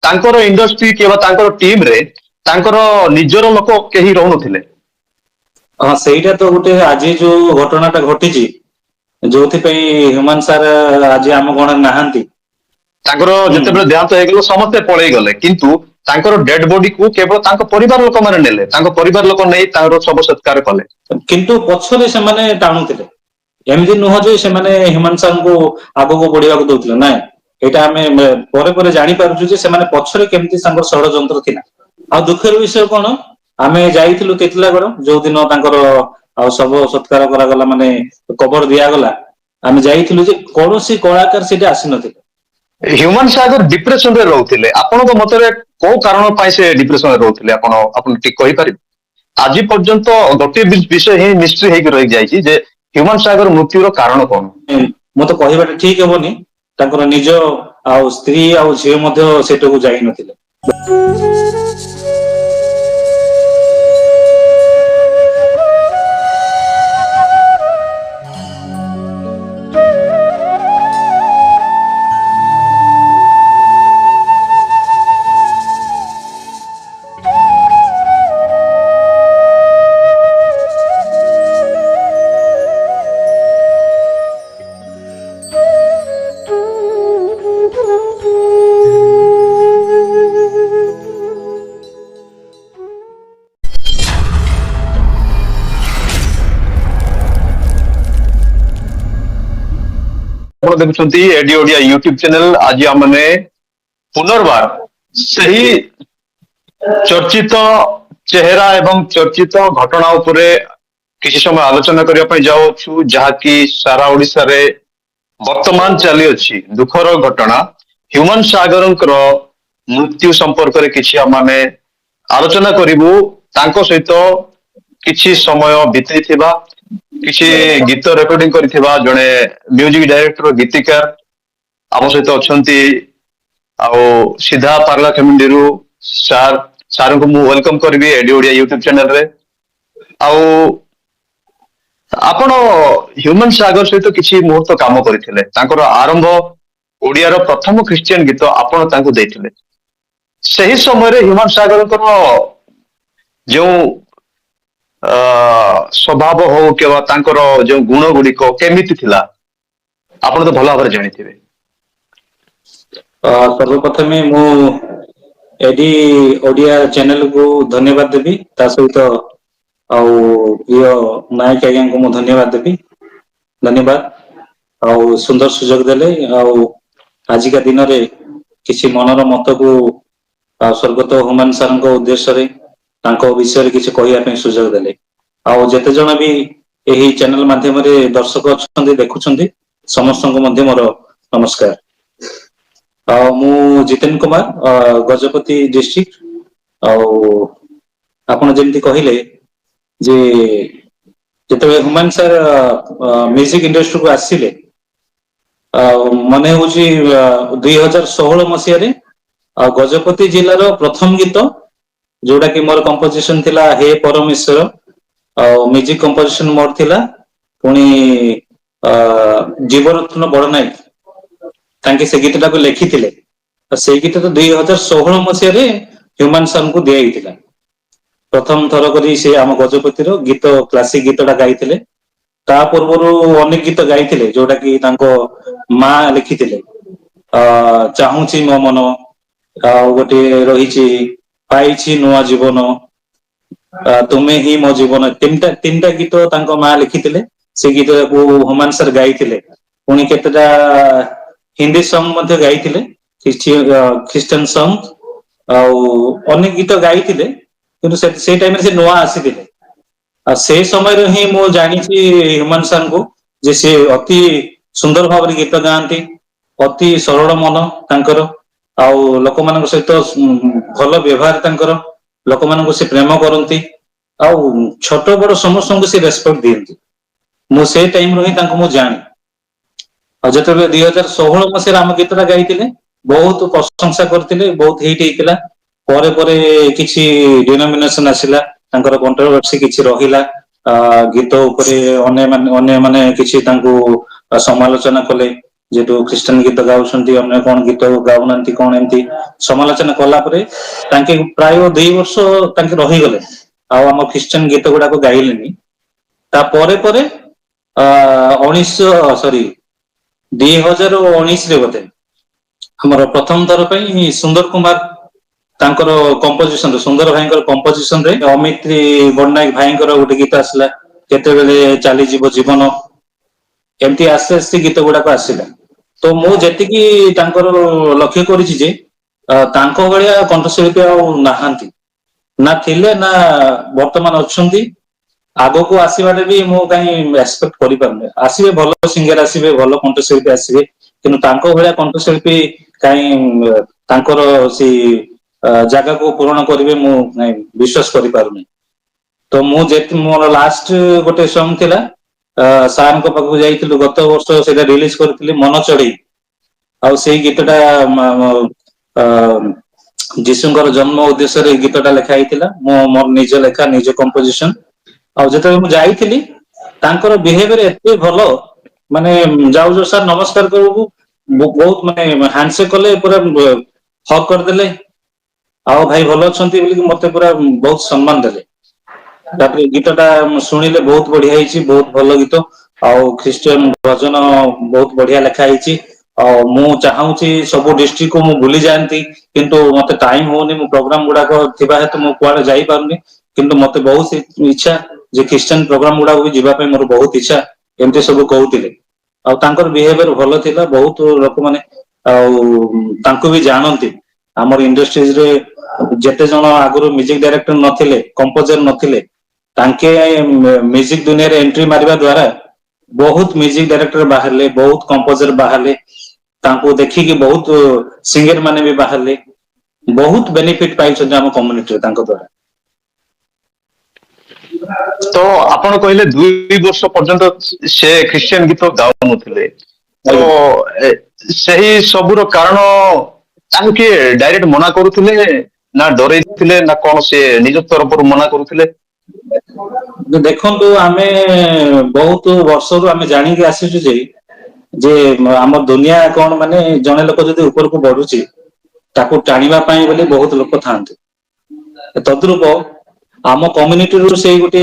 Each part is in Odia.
ତାଙ୍କର ଇଣ୍ଡଷ୍ଟ୍ରି କିମ୍ବା ତାଙ୍କର ଟିମ ରେ ତାଙ୍କର ନିଜର ଲୋକ କେହି ରହୁନଥିଲେ। ହଁ ସେଇଟା ତ ଗୋଟେ ଆଜି ଯୋଉ ଘଟଣାଟା ଘଟିଛି ଯୋଉଥିପାଇଁ ହ୍ୟୁମାନ ସାର୍ ଆଜି ଆମ ଗଣରେ ନାହାନ୍ତି। ତାଙ୍କର ହୁଁ ଯେତେବେଳେ ଦେହାନ୍ତ ହେଇଗଲା ସମସ୍ତେ ପଳେଇ ଗଲେ, କିନ୍ତୁ ତାଙ୍କର ଡେଡ ବଡିକୁ କେବଳ ତାଙ୍କ ପରିବାର ଲୋକମାନେ ନେଲେ, ତାଙ୍କ ପରିବାର ଲୋକ ନେଇ ତାଙ୍କର ଶବ ସତ୍କାର କଲେ। କିନ୍ତୁ ପଛରେ ସେମାନେ ଟାଣୁଥିଲେ, ଏମିତି ନୁହଁ ଯେ ସେମାନେ ହ୍ୟୁମାନ ସାରଙ୍କୁ ଆଗକୁ ବଢିବାକୁ ଦଉଥିଲେ, ନାଇଁ। ଏଇଟା ଆମେ ପରେ ପରେ ଜାଣିପାରୁଛୁ ଯେ ସେମାନେ ପଛରେ କେମିତି ତାଙ୍କର ଷଡଯନ୍ତ୍ର ଥିଲା। ଆଉ ଦୁଃଖର ବିଷୟ କଣ, ଆମେ ଯାଇଥିଲୁ ଟିଟିଲାଗଡ ଯୋଉ ଦିନ ତାଙ୍କର ଆଉ ଶବ ସତ୍କାର କରାଗଲା, ମାନେ କବର ଦିଆଗଲା। ଆମେ ଯାଇଥିଲୁ ଯେ କୌଣସି କଳାକାର ସେଠି ଆସିନଥିଲେ। ହ୍ୟୁମାନ ସାଗର ଡିପ୍ରେସନ ରେ ରହୁଥିଲେ, ଆପଣଙ୍କ ମତରେ କୋଉ କାରଣ ପାଇଁ ସେ ଡିପ୍ରେସନରେ ରହୁଥିଲେ, ଆପଣ ଟିକେ କହିପାରିବେ? ଆଜି ପର୍ଯ୍ୟନ୍ତ ଗୋଟିଏ ବିଷୟ ହିଁ ମିଷ୍ଟ୍ରି ହେଇକି ରହିଯାଇଛି ଯେ ହ୍ୟୁମାନ ସାଗର ମୃତ୍ୟୁର କାରଣ କଣ? ମୁଁ ତ କହିବାଟା ଠିକ ହବନି, ତାଙ୍କର ନିଜ ଆଉ ସ୍ତ୍ରୀ ଆଉ ଝିଅ ମଧ୍ୟ ସେଠାକୁ ଯାଇନଥିଲେ। ଆପଣ ଦେଖୁଛନ୍ତି ଏଡି ଓଡିଆ ୟୁଟ୍ୟୁବ ଚ୍ୟାନେଲ। ଆଜି ଆମେ ପୁନର୍ବାର ସେହି ଚର୍ଚ୍ଚିତ ଚେହେରା ଏବଂ ଚର୍ଚ୍ଚିତ ଘଟଣା ଉପରେ କିଛି ସମୟ ଆଲୋଚନା କରିବା ପାଇଁ ଯାଉଅଛୁ, ଯାହାକି ସାରା ଓଡିଶାରେ ବର୍ତ୍ତମାନ ଚାଲିଅଛି ଦୁଃଖର ଘଟଣା। ହ୍ୟୁମାନ ସାଗରଙ୍କର ମୃତ୍ୟୁ ସମ୍ପର୍କରେ କିଛି ଆମେ ଆଲୋଚନା କରିବୁ, ତାଙ୍କ ସହିତ କିଛି ସମୟ ବିତେଇଥିବା, କିଛି ଗୀତ ରେକର୍ଡିଂ କରିଥିବା ଜଣେ ମ୍ୟୁଜିକ ଡାଇରେକ୍ଟର ଗୀତିକାର ଆମ ସହିତ ଅଛନ୍ତି। ଆଉ ସିଧା ପାରଳାଖେମୁଣ୍ଡିରୁ ସାରଙ୍କୁ ମୁଁ ୱେଲକମ କରିବି ଏଡି ଓଡିଆ ୟୁଟ୍ୟୁବ ଚ୍ୟାନେଲରେ। ଆଉ ଆପଣ ହ୍ୟୁମାନ ସାଗର ସହିତ କିଛି ମୁହୂର୍ତ୍ତ କାମ କରିଥିଲେ, ତାଙ୍କର ଆରମ୍ଭ ଓଡିଆର ପ୍ରଥମ ଖ୍ରୀଷ୍ଟିଆନ ଗୀତ ଆପଣ ତାଙ୍କୁ ଦେଇଥିଲେ। ସେହି ସମୟରେ ହ୍ୟୁମାନ ସାଗରଙ୍କର ଯେଉଁ ସ୍ୱଭାବ ହଉ କିମ୍ବା ତାଙ୍କର ଯୋଉ ଗୁଣ ଗୁଡିକ କେମିତି ଥିଲା ଆପଣ ତ ଭଲ ଭାବରେ ଜାଣିଥିବେ। ସର୍ବପ୍ରଥମେ ମୁଁ ଏଡି ଓଡିଆ ଚ୍ୟାନେଲ କୁ ଧନ୍ୟବାଦ ଦେବି, ତା ସହିତ ଆଉ ପ୍ରିୟ ନାୟକ ଆଜ୍ଞାଙ୍କୁ ମୁଁ ଧନ୍ୟବାଦ ଦେବି, ଧନ୍ୟବାଦ। ଆଉ ସୁନ୍ଦର ସୁଯୋଗ ଦେଲେ, ଆଉ ଆଜିକା ଦିନରେ କିଛି ମନର ମତକୁ ସ୍ୱର୍ଗତ ହୁମାନ ସାରଙ୍କ ଉଦ୍ଦେଶ୍ୟରେ ତାଙ୍କ ବିଷୟରେ କିଛି କହିବା ପାଇଁ ସୁଯୋଗ ଦେଲେ। ଆଉ ଯେତେ ଜଣ ବି ଏହି ଚ୍ୟାନେଲ ମାଧ୍ୟମରେ ଦର୍ଶକ ଅଛନ୍ତି, ଦେଖୁଛନ୍ତି, ସମସ୍ତଙ୍କୁ ମଧ୍ୟ ମୋର ନମସ୍କାର। ମୁଁ ଜିତେନ କୁମାର, ଗଜପତି ଡିଷ୍ଟ୍ରିକ୍ଟ। ଆଉ ଆପଣ ଯେମିତି କହିଲେ ଯେ ଯେତେବେଳେ ହୁମାନ ସାର୍ ମ୍ୟୁଜିକ ଇଣ୍ଡଷ୍ଟ୍ରିକୁ ଆସିଲେ, ଆଉ ମନେ ହଉଛି 2016 ମସିହାରେ, ଆଉ ଗଜପତି ଜିଲ୍ଲାର ପ୍ରଥମ ଗୀତ ଯୋଉଟା କି ମୋର କମ୍ପୋଜିସନ ଥିଲା ହେ ପରମେଶ୍ୱର, ଆଉ ମ୍ୟୁଜିକ କମ୍ପୋଜିସନ ମୋର ଥିଲା। ପୁଣି ଜୀବରତ୍ନ ବଡନାୟକ ତାଙ୍କେ ସେ ଗୀତ ଟାକୁ ଲେଖିଥିଲେ। ସେଇ ଗୀତ ତ 2016 ମସିହାରେ ହ୍ୟୁମାନ ସାରଙ୍କୁ ଦିଆଯାଇଥିଲା। ପ୍ରଥମ ଥର କରି ସେ ଆମ ଗଜପତିର ଗୀତ କ୍ଲାସିକ ଗୀତ ଟା ଗାଇଥିଲେ। ତା ପୂର୍ବରୁ ଅନେକ ଗୀତ ଗାଇଥିଲେ, ଯୋଉଟା କି ତାଙ୍କ ମା ଲେଖିଥିଲେ। ଚାହୁଁଛି ମୋ ମନ, ଆଉ ଗୋଟେ ରହିଛି ପାଇଛି ନୂଆ ଜୀବନ, ତୁମେ ହିଁ ମୋ ଜୀବନ, ତିନିଟା ଗୀତ ତାଙ୍କ ମା ଲେଖିଥିଲେ। ସେ ଗୀତକୁ ହୁମାନ ସାର୍ ଗାଇଥିଲେ। ପୁଣି କେତେଟା ହିନ୍ଦୀ ସଙ୍ଗ ମଧ୍ୟ ଗାଇଥିଲେ, ଖ୍ରୀଷ୍ଟିୟାନ ସଙ୍ଗ। ଆଉ ଅନେକ ଗୀତ ଗାଇଥିଲେ, କିନ୍ତୁ ସେଇ ଟାଇମରେ ସେ ନୂଆ ଆସିଥିଲେ। ଆଉ ସେଇ ସମୟରେ ହିଁ ମୁଁ ଜାଣିଛି ହ୍ୟୁମାନ ସାରଙ୍କୁ, ଯେ ସେ ଅତି ସୁନ୍ଦର ଭାବରେ ଗୀତ ଗାଆନ୍ତି, ଅତି ସରଳ ମନ ତାଙ୍କର। ଆଉ ଲୋକମାନଙ୍କ ସହିତ ଭଲ ବ୍ୟବହାର ତାଙ୍କର। ଲୋକମାନଙ୍କୁ ସେ ପ୍ରେମ କରନ୍ତି, ଆଉ ଛୋଟ ବଡ ସମସ୍ତଙ୍କୁ ସେ ରେସପେକ୍ଟ ଦିଅନ୍ତି। ମୁଁ ସେଇ ଟାଇମରୁ ହିଁ ତାଙ୍କୁ ମୁଁ ଜାଣେ। ଆଉ ଯେତେବେଳେ 2016 ମସିହାରେ ଆମ ଗୀତଟା ଗାଇଥିଲେ, ବହୁତ ପ୍ରଶଂସା କରିଥିଲେ, ବହୁତ ହିଟ୍ ହେଇଥିଲା। ପରେ ପରେ କିଛି ଡିନୋମିନେସନ ଆସିଲା, ତାଙ୍କର କଣ୍ଟ୍ରୋଭର୍ସି କିଛି ରହିଲା। ଗୀତ ଉପରେ ଅନ୍ୟମାନେ କିଛି ତାଙ୍କୁ ସମାଲୋଚନା କଲେ। ଯେହେତୁ ଖ୍ରୀଷ୍ଟିଆନ ଗୀତ ଗାଉଛନ୍ତି, ଅନ୍ୟ କଣ ଗୀତ ଗାଉନାହାନ୍ତି କଣ, ଏମିତି ସମାଲୋଚନା କଲା ପରେ ତାଙ୍କେ ପ୍ରାୟ 2 ବର୍ଷ ତାଙ୍କେ ରହିଗଲେ, ଆଉ ଆମ ଖ୍ରୀଷ୍ଟିଆନ ଗୀତ ଗୁଡାକ ଗାଇଲେନି। ତାପରେ ପରେ 2019ରେ ବୋଧେ ଆମର ପ୍ରଥମ ଥର ପାଇଁ ସୁନ୍ଦର କୁମାର ତାଙ୍କର କମ୍ପୋଜିସନ, ସୁନ୍ଦର ଭାଇଙ୍କର କମ୍ପୋଜିସନ ରେ ଅମିତ ପଟ୍ଟନାୟକ ଭାଇଙ୍କର ଗୋଟେ ଗୀତ ଆସିଲା, କେତେବେଳେ ଚାଲିଯିବ ଜୀବନ। ଏମିତି ଆସ୍ତେ ଆସ୍ତେ ଗୀତ ଗୁଡାକ ଆସିଲା। ତ ମୁଁ ଯେତିକି ତାଙ୍କର ଲକ୍ଷ୍ୟ କରିଛି ଯେ ତାଙ୍କ ଭଳିଆ କଣ୍ଠଶିଳ୍ପୀ ଆଉ ନାହାନ୍ତି, ନା ଥିଲେ ନା ବର୍ତ୍ତମାନ ଅଛନ୍ତି। ଆଗକୁ ଆସିବାରେ ବି ମୁଁ କାହିଁ ଏକ୍ସପେକ୍ଟ କରିପାରୁନି। ଆସିବେ ଭଲ ସିଙ୍ଗର, ଆସିବେ ଭଲ କଣ୍ଠଶିଳ୍ପୀ ଆସିବେ, କିନ୍ତୁ ତାଙ୍କ ଭଳିଆ କଣ୍ଠଶିଳ୍ପୀ କାହିଁ ତାଙ୍କର ସେଇ ଜାଗାକୁ ପୂରଣ କରିବେ ମୁଁ ନାଇଁ ବିଶ୍ୱାସ କରିପାରୁନି। ତ ମୁଁ ମୋର ଲାଷ୍ଟ ଗୋଟେ ସଙ୍ଗ ଥିଲା, ସାରଙ୍କ ପାଖକୁ ଯାଇଥିଲୁ ଗତ ବର୍ଷ, ସେଇଟା ରିଲିଜ କରିଥିଲି ମନ ଚଢେଇ। ଆଉ ସେଇ ଗୀତଟା ଯୀଶୁଙ୍କର ଜନ୍ମ ଉଦ୍ଦେଶ୍ୟରେ ଗୀତଟା ଲେଖା ହେଇଥିଲା, ମୁଁ ମୋର ନିଜ ଲେଖା ନିଜ କମ୍ପୋଜିସନ। ଆଉ ଯେତେବେଳେ ମୁଁ ଯାଇଥିଲି ତାଙ୍କର ବିହେଭିୟର ଏତେ ଭଲ, ମାନେ ଯାଉ ଯାଉ ସାର୍ ନମସ୍କାର କରିବୁ, ବହୁତ ମାନେ ହ୍ୟାଣ୍ଡସେକ୍ କଲେ, ପୁରା ହକ୍ କରିଦେଲେ, ଆଉ ଭାଇ ଭଲ ଅଛନ୍ତି ବୋଲି ମତେ ପୁରା ବହୁତ ସମ୍ମାନ ଦେଲେ। ତାପରେ ଗୀତଟା ଶୁଣିଲେ ବହୁତ ବଢିଆ ହେଇଛି, ବହୁତ ଭଲ ଗୀତ। ଆଉ ଖ୍ରୀଷ୍ଟିଆନ ଭଜନ ବହୁତ ବଢିଆ ଲେଖା ହେଇଛି। ଆଉ ମୁଁ ଚାହୁଁଛି ସବୁ ଡିଷ୍ଟ୍ରିକ୍ଟକୁ ମୁଁ ବୁଲି ଯାଆନ୍ତି, କିନ୍ତୁ ମତେ ଟାଇମ ହଉନି, ମୁଁ ପ୍ରୋଗ୍ରାମ ଗୁଡାକ ଥିବା ହେତୁ ମୁଁ କୁଆଡେ ଯାଇପାରୁନି। କିନ୍ତୁ ମତେ ବହୁତ ଇଚ୍ଛା ଯେ ଖ୍ରୀଷ୍ଟିଆନ ପ୍ରୋଗ୍ରାମ ଗୁଡାକୁ ବି ଯିବା ପାଇଁ ମୋର ବହୁତ ଇଚ୍ଛା, ଏମିତି ସବୁ କହୁଥିଲେ। ଆଉ ତାଙ୍କର ବିହେଭିୟର ଭଲ ଥିଲା, ବହୁତ ଲୋକମାନେ ଆଉ ତାଙ୍କୁ ବି ଜାଣନ୍ତି। ଆମର ଇଣ୍ଡଷ୍ଟ୍ରିଜରେ ଯେତେ ଜଣ ଆଗରୁ ମ୍ୟୁଜିକ ଡାଇରେକ୍ଟର ନଥିଲେ, କମ୍ପୋଜର ନଥିଲେ, ତାଙ୍କେ ମ୍ୟୁଜିକ ଦୁନିଆରେ ଏଣ୍ଟ୍ରି ମାରିବା ଦ୍ୱାରା ବହୁତ ମ୍ୟୁଜିକ ଡାଇରେକ୍ଟର ବାହାରିଲେ, ବହୁତ କମ୍ପୋଜର ବାହାରିଲେ, ତାଙ୍କୁ ଦେଖିକି ବହୁତ ସିଙ୍ଗର ମାନେ ବି ବାହାରିଲେ। ବହୁତ ବେନିଫିଟ ପାଇଛନ୍ତି ଆମ କମ୍ୟୁନିଟିରେ ତାଙ୍କ ଦ୍ୱାରା। ତ ଆପଣ କହିଲେ 2 ବର୍ଷ ପର୍ଯ୍ୟନ୍ତ ସେ ଖ୍ରୀଷ୍ଟିଆନ ଗୀତ ଗାଉନଥିଲେ, ତ ଆଜ୍ଞା। ସେହି ସବୁର କାରଣ ତାଙ୍କୁ କିଏ ଡାଇରେକ୍ଟ ମନା କରୁଥିଲେ, ନା ଡରେଇଥିଲେ, ନା କଣ ସେ ନିଜ ତରଫରୁ ମନା କରୁଥିଲେ? ଦେଖନ୍ତୁ, ଆମେ ବହୁତ ବର୍ଷରୁ ଆମେ ଜାଣିକି ଆସିଛୁ ଯେ ଆମ ଦୁନିଆ କଣ, ମାନେ ଜଣେ ଲୋକ ଯଦି ଉପରକୁ ବଢୁଛି ତାକୁ ଟାଣିବା ପାଇଁ ବୋଲି ବହୁତ ଲୋକ ଥାଆନ୍ତି। ତଦ୍ରୂପ ଆମ କମ୍ୟୁନିଟିରୁ ସେଇ ଗୋଟେ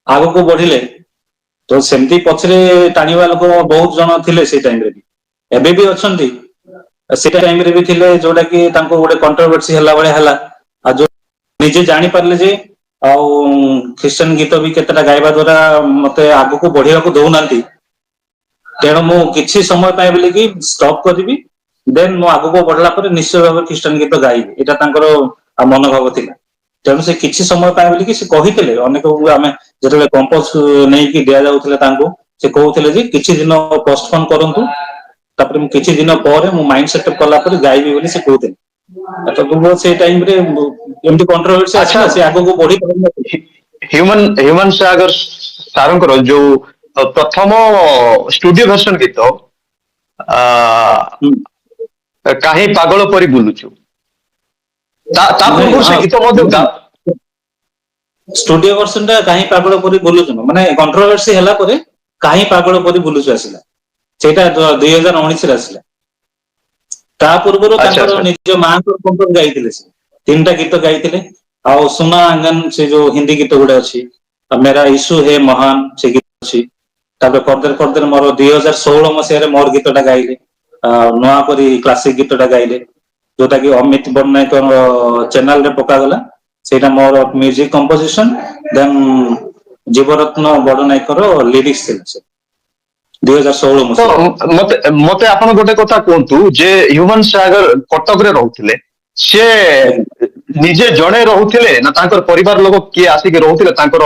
ଆଗକୁ ବଢିଲେ, ତ ସେମିତି ପଛରେ ଟାଣିବା ଲୋକ ବହୁତ ଜଣ ଥିଲେ ସେଇ ଟାଇମରେ ବି, ଏବେ ବି ଅଛନ୍ତି। ସେଟା ଟାଇମରେ ବି ଥିଲେ, ଯୋଉଟା କି ତାଙ୍କୁ ଗୋଟେ କଣ୍ଟ୍ରୋଭର୍ସି ହେଲା ଭଳିଆ ହେଲା। ଆଉ ଯୋଉ ନିଜେ ଜାଣିପାରିଲେ ଯେ ଆଉ ଖ୍ରୀଷ୍ଟିଆନ ଗୀତ ବି କେତେଟା ଗାଇବା ଦ୍ଵାରା ମତେ ଆଗକୁ ବଢିବାକୁ ଦଉନାହାନ୍ତି, ତେଣୁ ମୁଁ କିଛି ସମୟ ପାଇଁ ବୋଲିକି ଷ୍ଟପ୍ କରିବି, ଦେନ୍ ମୁଁ ଆଗକୁ ବଢିଲା ପରେ ନିଶ୍ଚୟ ଭାବରେ ଖ୍ରୀଷ୍ଟିଆନ ଗୀତ ଗାଇବି, ଏଇଟା ତାଙ୍କର ମନୋଭାବ ଥିଲା। ତେଣୁ ସେ କିଛି ସମୟ ପାଇଁ ବୋଲିକି ସେ କହିଥିଲେ, ଅନେକଙ୍କୁ ଆମେ ଯେତେବେଳେ କମ୍ପୋଜ ନେଇକି ଦିଆଯାଉଥିଲା ତାଙ୍କୁ, ସେ କହୁଥିଲେ ଯେ କିଛି ଦିନ ପୋଷ୍ଟପୋନ କରନ୍ତୁ, ତାପରେ ମୁଁ କିଛି ଦିନ ପରେ ମୁଁ ମାଇଣ୍ଡ ସେଟଅପ୍ କଲା ପରେ ଗାଇବି ବୋଲି ସେ କହୁଥିଲେ। ସେଇ ଟାଇମରେ ଏମିତି କଣ୍ଟ୍ରୋଭର୍ସି ଆଚ୍ଛା, ଆସିଲା, ସେ ଆଗକୁ ବଢି ପାରୁନଥିଲେ। ହ୍ୟୁମାନ ସାଗର ସାରଙ୍କର ଯୋଉ ପ୍ରଥମ ଷ୍ଟୁଡିଓ ଭର୍ସନ ଗୀତ ଆ କାହିଁ ପାଗଳ ପରି ବୁଲୁଛୁ, ତା ନାଇଁ, ପୂର୍ବରୁ ସେ ହଁ, ଗୀତ ମଧ୍ୟ ଷ୍ଟୁଡିଓ ଭର୍ସନ ଟା କାହିଁ ପାଗଳ ପରି ବୁଲୁଛୁ, ମାନେ କଣ୍ଟ୍ରୋଭର୍ସି ହେଲା ପରେ କାହିଁ ପାଗଳ ପରି ବୁଲୁଛୁ ଆସିଲା, ସେଇଟା 2019ରେ ଆସିଲା। ତା ପୂର୍ବରୁ ଆଚ୍ଛା ତାଙ୍କର ଆଚ୍ଛା। ନିଜ ମାଙ୍କ କଣ୍ଠରେ ଗାଇଥିଲେ, ସେ 3ଟା ଗୀତ ଗାଇଥିଲେ। ଆଉ ସୁନା ଆଙ୍ଗନ, ସେ ଯୋଉ ହିନ୍ଦୀ ଗୀତ ଗୁଡା ଅଛି, ମେରା ଇସୁ ହେ ମହାନ ସେ ଗୀତ ଅଛି। ତାପରେ ଫର୍ଦର ଫର୍ଦର ମୋର 2016 ମସିହାରେ ମୋର ଗୀତଟା ଗାଇଲେ, ନୂଆ କରି କ୍ଲାସିକ ଗୀତଟା ଗାଇଲେ, ଯୋଉଟା କି ଅମିତ ପଟ୍ଟନାୟକଙ୍କ ଚ୍ୟାନେଲରେ ପକାଗଲା। ସେଇଟା ମୋର ମ୍ୟୁଜିକ କମ୍ପୋଜିସନ, ଦେନ୍ ଜୀବରତ୍ନ ବଡନାୟକର ଲିରିକ୍ସ ଥିଲା ସେ 2016 ତ ମସିହାରେ। ମତେ ମତେ ଆପଣ ଗୋଟେ କଥା କୁହନ୍ତୁ, ଯେ ହ୍ୟୁମାନ ସାଗର କଟକରେ ରହୁଥିଲେ, ସେ ଆଜ୍ଞା। ନିଜେ ଜଣେ ରହୁଥିଲେ, ନା ତାଙ୍କର ପରିବାର ଲୋକ କିଏ ଆସିକି ରହୁଥିଲେ, ତାଙ୍କର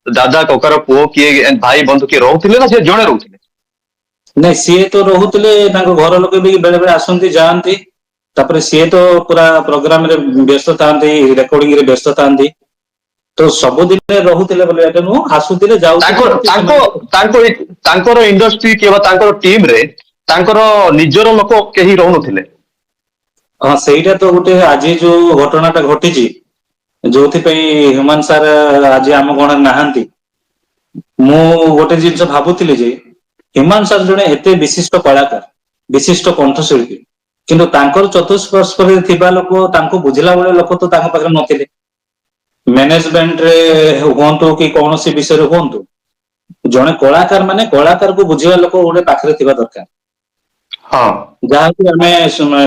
ଦାଦା କକାର ପୁଅ କିଏ ଭାଇ ବନ୍ଧୁ କିଏ ରହୁଥିଲେ, ନା ସେ ଜଣେ ରହୁଥିଲେ? ନାଇଁ, ସିଏ ତ ରହୁଥିଲେ, ତାଙ୍କ ଘର ଲୋକ ବି ବେଳେ ବେଳେ ଆସନ୍ତି ଯାଆନ୍ତି। ତାପରେ ସିଏ ତ ପୁରା ପ୍ରୋଗ୍ରାମରେ ବ୍ୟସ୍ତ ଥାନ୍ତି, ରେକର୍ଡିଂ ରେ ବ୍ୟସ୍ତ ଥାନ୍ତି। ତ ସବୁଦିନରେ ରହୁଥିଲେ ବୋଲି ଏଟା ନୁହଁ, ଆସୁଥିଲେ ଯାଉଥିଲେ, ତାଙ୍କ ଏମିତି ତାଙ୍କ ସେମାନେ। ତାଙ୍କ ତାଙ୍କର ଇଣ୍ଡଷ୍ଟ୍ରି କିମ୍ବା ତାଙ୍କର ଟିମରେ ତାଙ୍କର ନିଜର ଲୋକ କେହି ରହୁନଥିଲେ? ହଁ, ସେଇଟା ତ ଗୋଟେ ଆଜି ଯୋଉ ଘଟଣାଟା ଘଟିଛି, ଯୋଉଥିପାଇଁ ହ୍ୟୁମାନ ସାର୍ ଆଜି ଆମ ଗଣରେ ନାହାନ୍ତି। ମୁଁ ଗୋଟେ ଜିନିଷ ଭାବୁଥିଲି ଯେ ହ୍ୟୁମାନ ସାର୍ ଜଣେ ଏତେ ବିଶିଷ୍ଟ କଳାକାର, ବିଶିଷ୍ଟ କଣ୍ଠଶିଳ୍ପୀ, କିନ୍ତୁ ତାଙ୍କର ଚତୁଃପାର୍ଶ୍ୱରେ ଥିବା ଲୋକ, ତାଙ୍କୁ ବୁଝିଲା ଭଳି ଲୋକ ତ ତାଙ୍କ ପାଖରେ ନଥିଲେ। ମ୍ୟାନେଜମେଣ୍ଟରେ ହୁଅନ୍ତୁ କି କୌଣସି ବିଷୟରେ ହୁଅନ୍ତୁ, ଜଣେ କଳାକାର ମାନେ କଳାକାରକୁ ବୁଝିବା ଲୋକ ଗୋଟେ ପାଖରେ ଥିବା ଦରକାର। ହଁ ଯାହାକି ଆମେ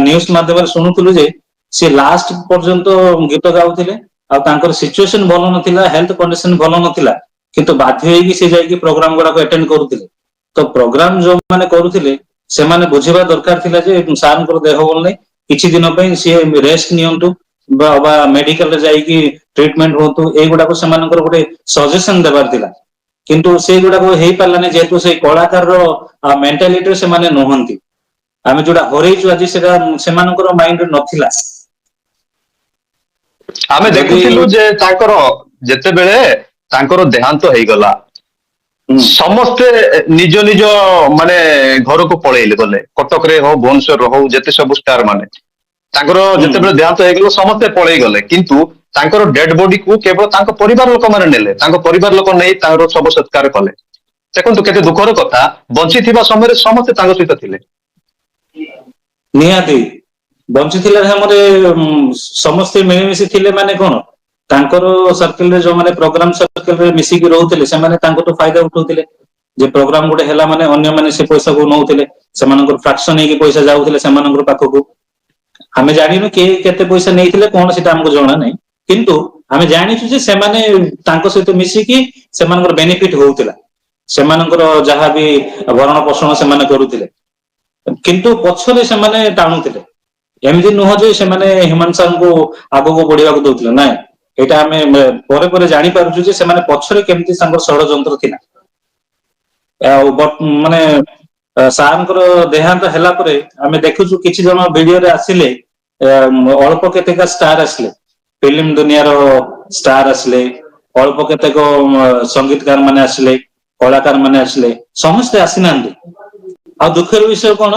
ନ୍ୟୁଜ ମାଧ୍ୟମରେ ଶୁଣୁଥିଲୁ ଯେ ସେ ଲାଷ୍ଟ ପର୍ଯ୍ୟନ୍ତ ଗୀତ ଗାଉଥିଲେ, ଆଉ ତାଙ୍କର ସିଚୁଏସନ ଭଲ ନଥିଲା, ହେଲ୍ଥ କଣ୍ଡିସନ ଭଲ ନଥିଲା, କିନ୍ତୁ ବାଧ୍ୟ ହେଇକି ସେ ଯାଇକି ପ୍ରୋଗ୍ରାମ ଗୁଡାକ ଆଟେଣ୍ଡ କରୁଥିଲେ। ତ ପ୍ରୋଗ୍ରାମ ଯୋଉମାନେ କରୁଥିଲେ ସେମାନେ ବୁଝିବା ଦରକାର ଥିଲା ଯେ ସାରଙ୍କର ଦେହ ଭଲ ନାହିଁ, କିଛି ଦିନ ପାଇଁ ସିଏ ରେଷ୍ଟ ନିଅନ୍ତୁ ବା ମେଡିକାଲରେ ଯାଇକି ଟ୍ରିଟମେଣ୍ଟ ହୁଅନ୍ତୁ, ଏଇଗୁଡାକ ସେମାନଙ୍କର ଗୋଟେ ସଜେସନ ଦେବାର ଥିଲା। କିନ୍ତୁ ସେଇଗୁଡାକ ହେଇପାରିଲାନି, ଯେହେତୁ ସେଇ କଳାକାରର ମେଣ୍ଟାଲିଟିରେ ସେମାନେ ନୁହନ୍ତି। ଆମେ ଯୋଉଟା ହରେଇଛୁ ଆଜି, ସେଟା ସେମାନଙ୍କର ମାଇଣ୍ଡରେ ନଥିଲା। ଆମେ ଯଦି ଦେଖୁଥିଲୁ ଯେ ତାଙ୍କର ଯେତେବେଳେ ତାଙ୍କର ଦେହାନ୍ତ ହେଇଗଲା, ହୁଁ ସମସ୍ତେ ନିଜ ନିଜ ମାନେ ଘରକୁ ପଳେଇଲେ, ଗଲେ କଟକରେ ହଉ ଭୁବନେଶ୍ୱରରେ ହଉ, ଯେତେ ସବୁ ଷ୍ଟାର ମାନେ ତାଙ୍କର ହୁଁ ଯେତେବେଳେ ଦେହାନ୍ତ ହେଇଗଲା ସମସ୍ତେ ପଳେଇ ଗଲେ, କିନ୍ତୁ ତାଙ୍କର ଡେଡ ବଡିକୁ କେବଳ ତାଙ୍କ ପରିବାର ଲୋକମାନେ ନେଲେ, ତାଙ୍କ ପରିବାର ଲୋକ ନେଇ ତାଙ୍କର ଶବ ସତ୍କାର କଲେ। ଦେଖନ୍ତୁ କେତେ ଦୁଃଖର କଥା, ବଞ୍ଚିଥିବା ସମୟରେ ସମସ୍ତେ ତାଙ୍କ ସହିତ ଥିଲେ। ନିହାତି ବଞ୍ଚିଥିଲା ସମୟରେ ସମସ୍ତେ ମିଳିମିଶି ଥିଲେ ମାନେ କଣ, ତାଙ୍କର ସର୍କିଲରେ ଯୋଉମାନେ ପ୍ରୋଗ୍ରାମ ସର୍କିଲରେ ମିଶିକି ରହୁଥିଲେ ସେମାନେ ତାଙ୍କଠୁ ଫାଇଦା ଉଠାଉଥିଲେ। ଯେ ପ୍ରୋଗ୍ରାମ ଗୋଟେ ହେଲା ମାନେ ଅନ୍ୟମାନେ ସେ ପଇସାକୁ ନଉଥିଲେ, ସେମାନଙ୍କର ଫ୍ରାକ୍ସନ ହେଇକି ପଇସା ଯାଉଥିଲେ ସେମାନଙ୍କର ପାଖକୁ। ଆମେ ଜାଣିନୁ କିଏ କେତେ ପଇସା ନେଇଥିଲେ କଣ, ସେଟା ଆମକୁ ଜଣା ନାହିଁ, କିନ୍ତୁ ଆମେ ଜାଣିଛୁ ଯେ ସେମାନେ ତାଙ୍କ ସହିତ ମିଶିକି ସେମାନଙ୍କର ବେନିଫିଟ ହଉଥିଲା, ସେମାନଙ୍କର ଯାହାବି ଭରଣ ପୋଷଣ ସେମାନେ କରୁଥିଲେ। କିନ୍ତୁ ପଛରେ ସେମାନେ ଟାଣୁଥିଲେ, ଏମିତି ନୁହଁ ଯେ ସେମାନେ ହ୍ୟୁମାନ ସାରଙ୍କୁ ଆଗକୁ ବଢିବାକୁ ଦଉଥିଲେ, ନାଇଁ। ଏଇଟା ଆମେ ପରେ ପରେ ଜାଣିପାରୁଛୁ ଯେ ସେମାନେ ପଛରେ କେମିତି ତାଙ୍କର ଷଡଯନ୍ତ୍ର ଥିଲା। ଆଉ ମାନେ ସାରଙ୍କର ଦେହାନ୍ତ ହେଲା ପରେ ଆମେ ଦେଖୁଛୁ କିଛି ଜଣ ଭିଡିଓରେ ଆସିଲେ, ଅଳ୍ପ କେତେକା ଷ୍ଟାର ଆସିଲେ, ଫିଲ୍ମ ଦୁନିଆର ଷ୍ଟାର ଆସିଲେ, ଅଳ୍ପ କେତେକ ସଙ୍ଗୀତକାର ମାନେ ଆସିଲେ, କଳାକାର ମାନେ ଆସିଲେ, ସମସ୍ତେ ଆସିନାହାନ୍ତି। ଆଉ ଦୁଃଖର ବିଷୟ କଣ,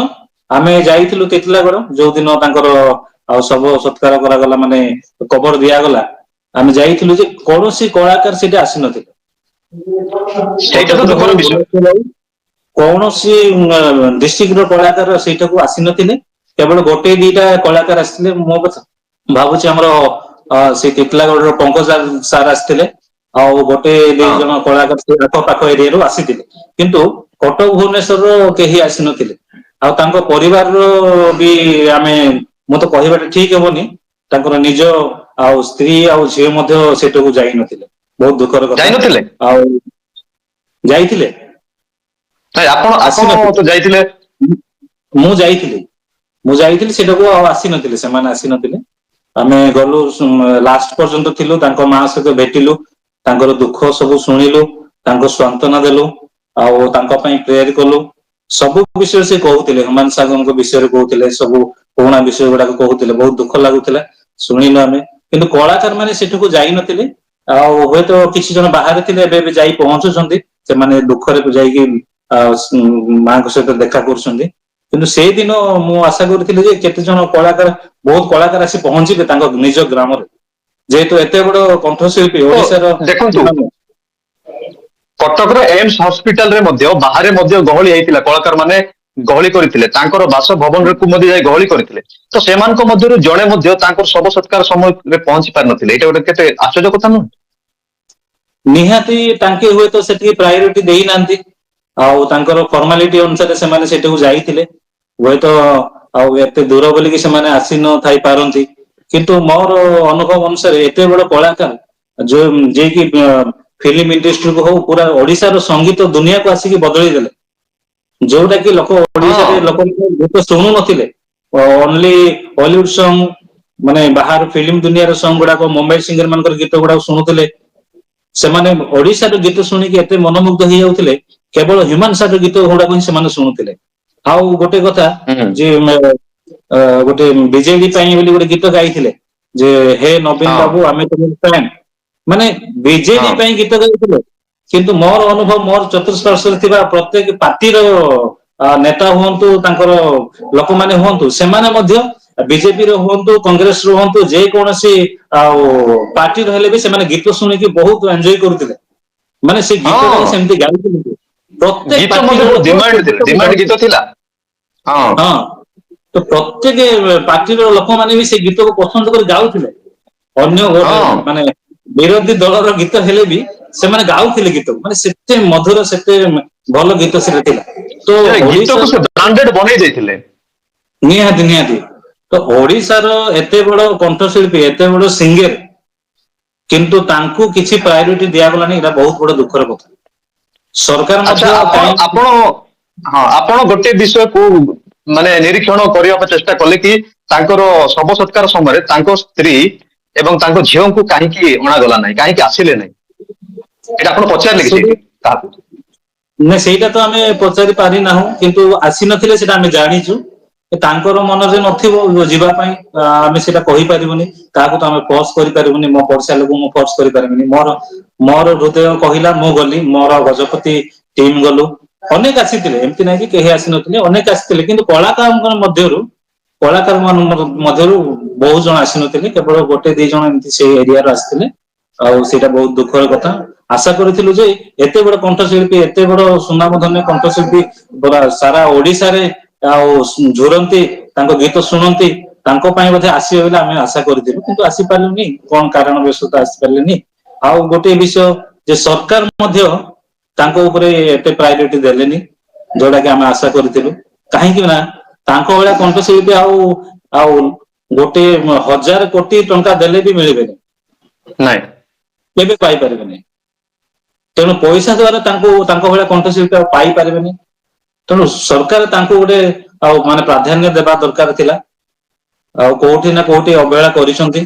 ଆମେ ଯାଇଥିଲୁ ଟିଟିଲାଗଡ ଯୋଉ ଦିନ ତାଙ୍କର ଆଉ ଶବ ସତ୍କାର କରାଗଲା, ମାନେ କବର ଦିଆଗଲା, ଆମେ ଯାଇଥିଲୁ ଯେ କୌଣସି କଳାକାର ସେଠି ଆସିନଥିଲେ। ସେଇଟା ତ କଟକରେ ହଉ, ଦୁଃଖର ବିଷୟ। ଭୁବନେଶ୍ୱର ହଉ, କୌଣସି ଡିଷ୍ଟ୍ରିକ୍ଟ ର କଳାକାର ସେଇଟାକୁ ଆସିନଥିଲେ। କେବଳ ଗୋଟେ ଦିଟା କଳାକାର ଆସିଥିଲେ, ମୁଁ ଭାବୁଛି ଆମର ସେ ଟିଟିଲାଗଡର ପଙ୍କଜ ସାର୍ ଆସିଥିଲେ, ଆଉ ଗୋଟେ ଦି ହଁ ଜଣ କଳାକାର ସେ ଆଖ ପାଖ ଏରିଆରୁ ଆସିଥିଲେ, କିନ୍ତୁ କଟକ ଭୁବନେଶ୍ୱରର କେହି ଆସିନଥିଲେ। ଆଉ ତାଙ୍କ ପରିବାରର ବି ଆମେ, ମୁଁ ତ କହିବାଟା ଠିକ ହବନି, ତାଙ୍କର ନିଜ ଆଉ ସ୍ତ୍ରୀ ଆଉ ଝିଅ ମଧ୍ୟ ସେଠାକୁ ଯାଇନଥିଲେ। ବହୁତ ଦୁଃଖର କଥା। ଯାଇନଥିଲେ? ଆଉ ଯାଇଥିଲେ, ନାଇଁ ଆପଣ ଆପଣ ଆସିନଥିଲେ। ତ ଯାଇଥିଲେ। ମୁଁ ଯାଇଥିଲି, ମୁଁ ଯାଇଥିଲି ସେଟାକୁ, ଆଉ ଆସିନଥିଲେ, ସେମାନେ ଆସିନଥିଲେ। ଆମେ ଗଲୁ, ଲାଷ୍ଟ ପର୍ଯ୍ୟନ୍ତ ଥିଲୁ, ତାଙ୍କ ମା ସହିତ ଭେଟିଲୁ, ତାଙ୍କର ଦୁଃଖ ସବୁ ଶୁଣିଲୁ, ତାଙ୍କୁ ସାନ୍ତ୍ୱନା ଦେଲୁ, ଆଉ ତାଙ୍କ ପାଇଁ ପ୍ରେୟାର କଲୁ। ସବୁ ବିଷୟରେ ସେ କହୁଥିଲେ, ହ୍ୟୁମାନ ସାଗରଙ୍କ ବିଷୟରେ କହୁଥିଲେ, ସବୁ ପୁରୁଣା ବିଷୟ ଗୁଡାକ କହୁଥିଲେ, ବହୁତ ଦୁଃଖ ଲାଗୁଥିଲା ଶୁଣିଲୁ ଆମେ। କିନ୍ତୁ କଳାକାର ମାନେ ସେଠାକୁ ଯାଇନଥିଲେ, ଆଉ ହୁଏତ କିଛି ଜଣ ବାହାରେ ଥିଲେ, ଏବେ ଏବେ ଯାଇ ପହଞ୍ଚୁଛନ୍ତି, ସେମାନେ ଦୁଃଖରେ ଯାଇକି ମାଙ୍କ ସହିତ ଦେଖା କରୁଛନ୍ତି। କିନ୍ତୁ ସେଇଦିନ ମୁଁ ଆଶା କରୁଥିଲି ଯେ କେତେ ଜଣ କଳାକାର, ବହୁତ କଳାକାର ଆସି ପହଞ୍ଚିବେ ତାଙ୍କ ନିଜ ଗ୍ରାମରେ, ଯେହେତୁ ଏତେ ବଡ କଣ୍ଠଶିଳ୍ପୀ ତ ଓଡିଶାର। ଦେଖନ୍ତୁ କଟକର ଏମ୍ସ ହସ୍ପିଟାଲରେ ମଧ୍ୟ ବାହାରେ ମଧ୍ୟ ଗହଳି ହେଇଥିଲା, କଳାକାର ମାନେ ଗହଳି କରିଥିଲେ, ତାଙ୍କର ବାସଭବନକୁ ମଧ୍ୟ ଯାଇ ଗହଳି କରିଥିଲେ। ତ ସେମାନଙ୍କ ମଧ୍ୟରୁ ଜଣେ ମଧ୍ୟ ତାଙ୍କର ଶବ ସତ୍କାର ସମୟରେ ପହଞ୍ଚି ପାରିନଥିଲେ, ଏଇଟା ଗୋଟେ କେତେ ଆଶ୍ଚର୍ଯ୍ୟ କଥା ନୁହେଁ? ନିହାତି ତାଙ୍କେ ହୁଏତ ସେତିକି ପ୍ରାୟୋରିଟି ଦେଇନାହାନ୍ତି, ଆଉ ତାଙ୍କର ଫର୍ମାଲିଟି ଅନୁସାରେ ସେମାନେ ସେଠାକୁ ଯାଇଥିଲେ, ହୁଏତ ଆଉ ଏତେ ଦୂର ବୋଲିକି ସେମାନେ ଆସି ନଥାଇ ପାରନ୍ତି। କିନ୍ତୁ ମୋର ଅନୁଭବ ଅନୁସାରେ ଏତେ ବଡ କଳାକାର, ଯୋଉ ଯିଏକି ଫିଲ୍ମ ଇଣ୍ଡଷ୍ଟ୍ରିକୁ ହଉ, ପୁରା ଓଡିଶାର ସଙ୍ଗୀତ ଦୁନିଆକୁ ଆସିକି ବଦଳେଇ ଦେଲେ, ଯୋଉଟା କି ଲୋକ ହଁ ଓଡିଶାରେ ଲୋକ ଗୀତ ଶୁଣୁ ନଥିଲେ, ଓନ୍ଲି ବଲିଉଡ ସଙ୍ଗ, ମାନେ ବାହାର ଫିଲ୍ମ ଦୁନିଆର ସଙ୍ଗ ଗୁଡାକ, ମୁମ୍ବାଇ ସିଙ୍ଗର ମାନଙ୍କର ଗୀତ ଗୁଡାକ ଶୁଣୁଥିଲେ। ସେମାନେ ଓଡିଶାର ଗୀତ ଶୁଣିକି ଏତେ ମନମୁଗ୍ଧ ହେଇଯାଉଥିଲେ, କେବଳ ହ୍ୟୁମାନ ସାଗର ଗୀତ ଗୁଡାକୁ ହିଁ ସେମାନେ ଶୁଣୁଥିଲେ। ଆଉ ଗୋଟେ କଥା, ହୁଁ ଯେ ଗୋଟେ ବିଜେଡି ପାଇଁ ବୋଲି ଗୋଟେ ଗୀତ ଗାଇଥିଲେ, ଯେ ହେ ନବୀନ ହଁ ବାବୁ ଆମେ ତୁମର ଫ୍ୟାନ, ମାନେ ବିଜେଡି ହଁ ପାଇଁ ଗୀତ ଗାଇଥିଲେ। କିନ୍ତୁ ମୋର ଅନୁଭବ, ମୋର ଚତୁଃପାର୍ଶ୍ଵରେ ଥିବା ପ୍ରତ୍ୟେକ ପାର୍ଟିର ନେତା ହୁଅନ୍ତୁ, ତାଙ୍କର ଲୋକମାନେ ହୁଅନ୍ତୁ, ସେମାନେ ମଧ୍ୟ ବିଜେପିର ହୁଅନ୍ତୁ, କଂଗ୍ରେସ ର ହୁଅନ୍ତୁ, ଯେକୌଣସି ଆଉ ପାର୍ଟିର ହେଲେ ବି ସେମାନେ ଗୀତ ଶୁଣିକି ବହୁତ ଏଞ୍ଜୟ କରୁଥିଲେ। ମାନେ ସେ ଗୀତଟାକୁ ହଁ ସେମିତି ଗାଇଥିଲେ। ପ୍ରତ୍ୟେକ ଗୀତ ପାର୍ଟିର ମଧ୍ୟ ଲୋକ ଡିମାଣ୍ଡ ସେ ଥିଲା, ଗୀତକୁ ଡିମାଣ୍ଡ ଗୀତ ଗାଉଥିଲେ। ଥିଲା। ହଁ ହଁ, ତ ପ୍ରତ୍ୟେକ ପାର୍ଟିର ଲୋକମାନେ ବି ସେ ଗୀତକୁ ପସନ୍ଦ କରି ଗାଉଥିଲେ। ଅନ୍ୟ ଗୋଟେ ହଁ ମାନେ ବିରୋଧୀ ଦଳର ଗୀତ ହେଲେ ବି ସେମାନେ ଗାଉଥିଲେ ଗୀତ, ମାନେ ସେତେ ମଧୁର, ସେତେ ଭଲ ଗୀତ ସେଟା ଥିଲା। ତ ସେ ଗୀତକୁ ସେ ଓଡିଶାର ବ୍ରାଣ୍ଡେଡ ବନେଇ ଦେଇଥିଲେ। ନିହାତି ନିହାତି, ତ ଓଡିଶାର ଏତେ ବଡ କଣ୍ଠଶିଳ୍ପୀ, ଏତେ ବଡ ସିଙ୍ଗର, କିନ୍ତୁ ତାଙ୍କୁ କିଛି ପ୍ରାୟୋରିଟି ଦିଆଗଲାନି, ଏଇଟା ବହୁତ ବଡ ଦୁଃଖର କଥା। ସରକାର ଆଚ୍ଛା, ମଧ୍ୟ ଆପଣ କାହିଁକି ଆପଣ ହଁ ଆପଣ ଗୋଟେ ବିଷୟକୁ ମାନେ ନିରୀକ୍ଷଣ କରିବାକୁ ଚେଷ୍ଟା କଲେ କି ତାଙ୍କର ଶବ ସତ୍କାର ସମୟରେ ତାଙ୍କ ସ୍ତ୍ରୀ ଏବଂ ତାଙ୍କ ଝିଅଙ୍କୁ କାହିଁକି ଅଣାଗଲା ନାହିଁ, କାହିଁକି ଆସିଲେ ନାହିଁ, ଏଇଟା ଆପଣ ପଚାରିଲେ କି ସେଠି ସେଇଠି କାହାକୁ? ନା ସେଇଟା ତ ଆମେ ପଚାରି ପାରିନାହୁଁ, କିନ୍ତୁ ଆସିନଥିଲେ ସେଇଟା ଆମେ ଜାଣିଛୁ। ତାଙ୍କର ମନରେ ନଥିବ ଯିବା ପାଇଁ, ଆମେ ସେଇଟା କହିପାରିବୁନି। କାହାକୁ ତ ଆମେ ଫୋର୍ସ କରିପାରିବୁନି, ମୋ ପଡିଶା ଲୋକଙ୍କୁ ମୁଁ ଫୋର୍ସ କରିପାରିବିନି। ମୋର ହୃଦୟ କହିଲା, ମୁଁ ଗଲି, ମୋର ଗଜପତି ଟିମ୍ ଗଲୁ। ଅନେକ ଆସିଥିଲେ, ଏମିତି ନାହିଁ କି କେହି ଆସିନଥିଲେ, ଅନେକ ଆସିଥିଲେ, କିନ୍ତୁ କଳାକାରଙ୍କ ମଧ୍ୟରୁ କଳାକାର ମାନଙ୍କ ମଧ୍ୟରୁ ବହୁତ ଜଣ ଆସିନଥିଲେ, କେବଳ ଗୋଟେ ଦି ଜଣ ଏମିତି ସେଇ ଏରିଆରୁ ଆସିଥିଲେ। ଆଉ ସେଇଟା ବହୁତ ଦୁଃଖର କଥା। ଆଶା କରିଥିଲୁ ଯେ ଏତେ ବଡ କଣ୍ଠଶିଳ୍ପୀ, ଏତେ ବଡ ସୁନାମ ଧନ୍ୟ କଣ୍ଠଶିଳ୍ପୀ ପୁରା ସାରା ଓଡିଶାରେ ଆଉ ଝୁରନ୍ତି, ତାଙ୍କ ଗୀତ ଶୁଣନ୍ତି, ତାଙ୍କ ପାଇଁ ବୋଧେ ଆସିବେ ବୋଲି ଆମେ ଆଶା କରିଥିଲୁ, କିନ୍ତୁ ଆସିପାରିଲୁନି, କଣ କାରଣ ବଶତଃ ଆସିପାରିଲେନି। ଆଉ ଗୋଟେ ବିଷୟ ଯେ ସରକାର ମଧ୍ୟ ତାଙ୍କ ଉପରେ ଏତେ ପ୍ରାୟୋରିଟି ଦେଲେନି, ଯୋଉଟା କି ଆମେ ଆଶା କରିଥିଲୁ। କାହିଁକି ନା ତାଙ୍କ ଭଳିଆ କଣ୍ଠଶିଳ୍ପୀ ଆଉ ଆଉ ଗୋଟେ 1,000 କୋଟି ଟଙ୍କା ଦେଲେ ବି ମିଳିବେନି, ନାଇଁ କେବେ ପାଇପାରିବେନି। ତେଣୁ ପଇସା ଦ୍ଵାରା ତାଙ୍କୁ ତାଙ୍କ ଭଳିଆ କଣ୍ଠଶିଳ୍ପୀ ଆଉ ପାଇପାରିବେନି। ତେଣୁ ସରକାର ତାଙ୍କୁ ଗୋଟେ ଆଉ ମାନେ ପ୍ରାଧାନ୍ୟ ଦେବା ଦରକାର ଥିଲା। ଆଉ କୋଉଠି ନା କୋଉଠି ଅବହେଳା କରିଛନ୍ତି।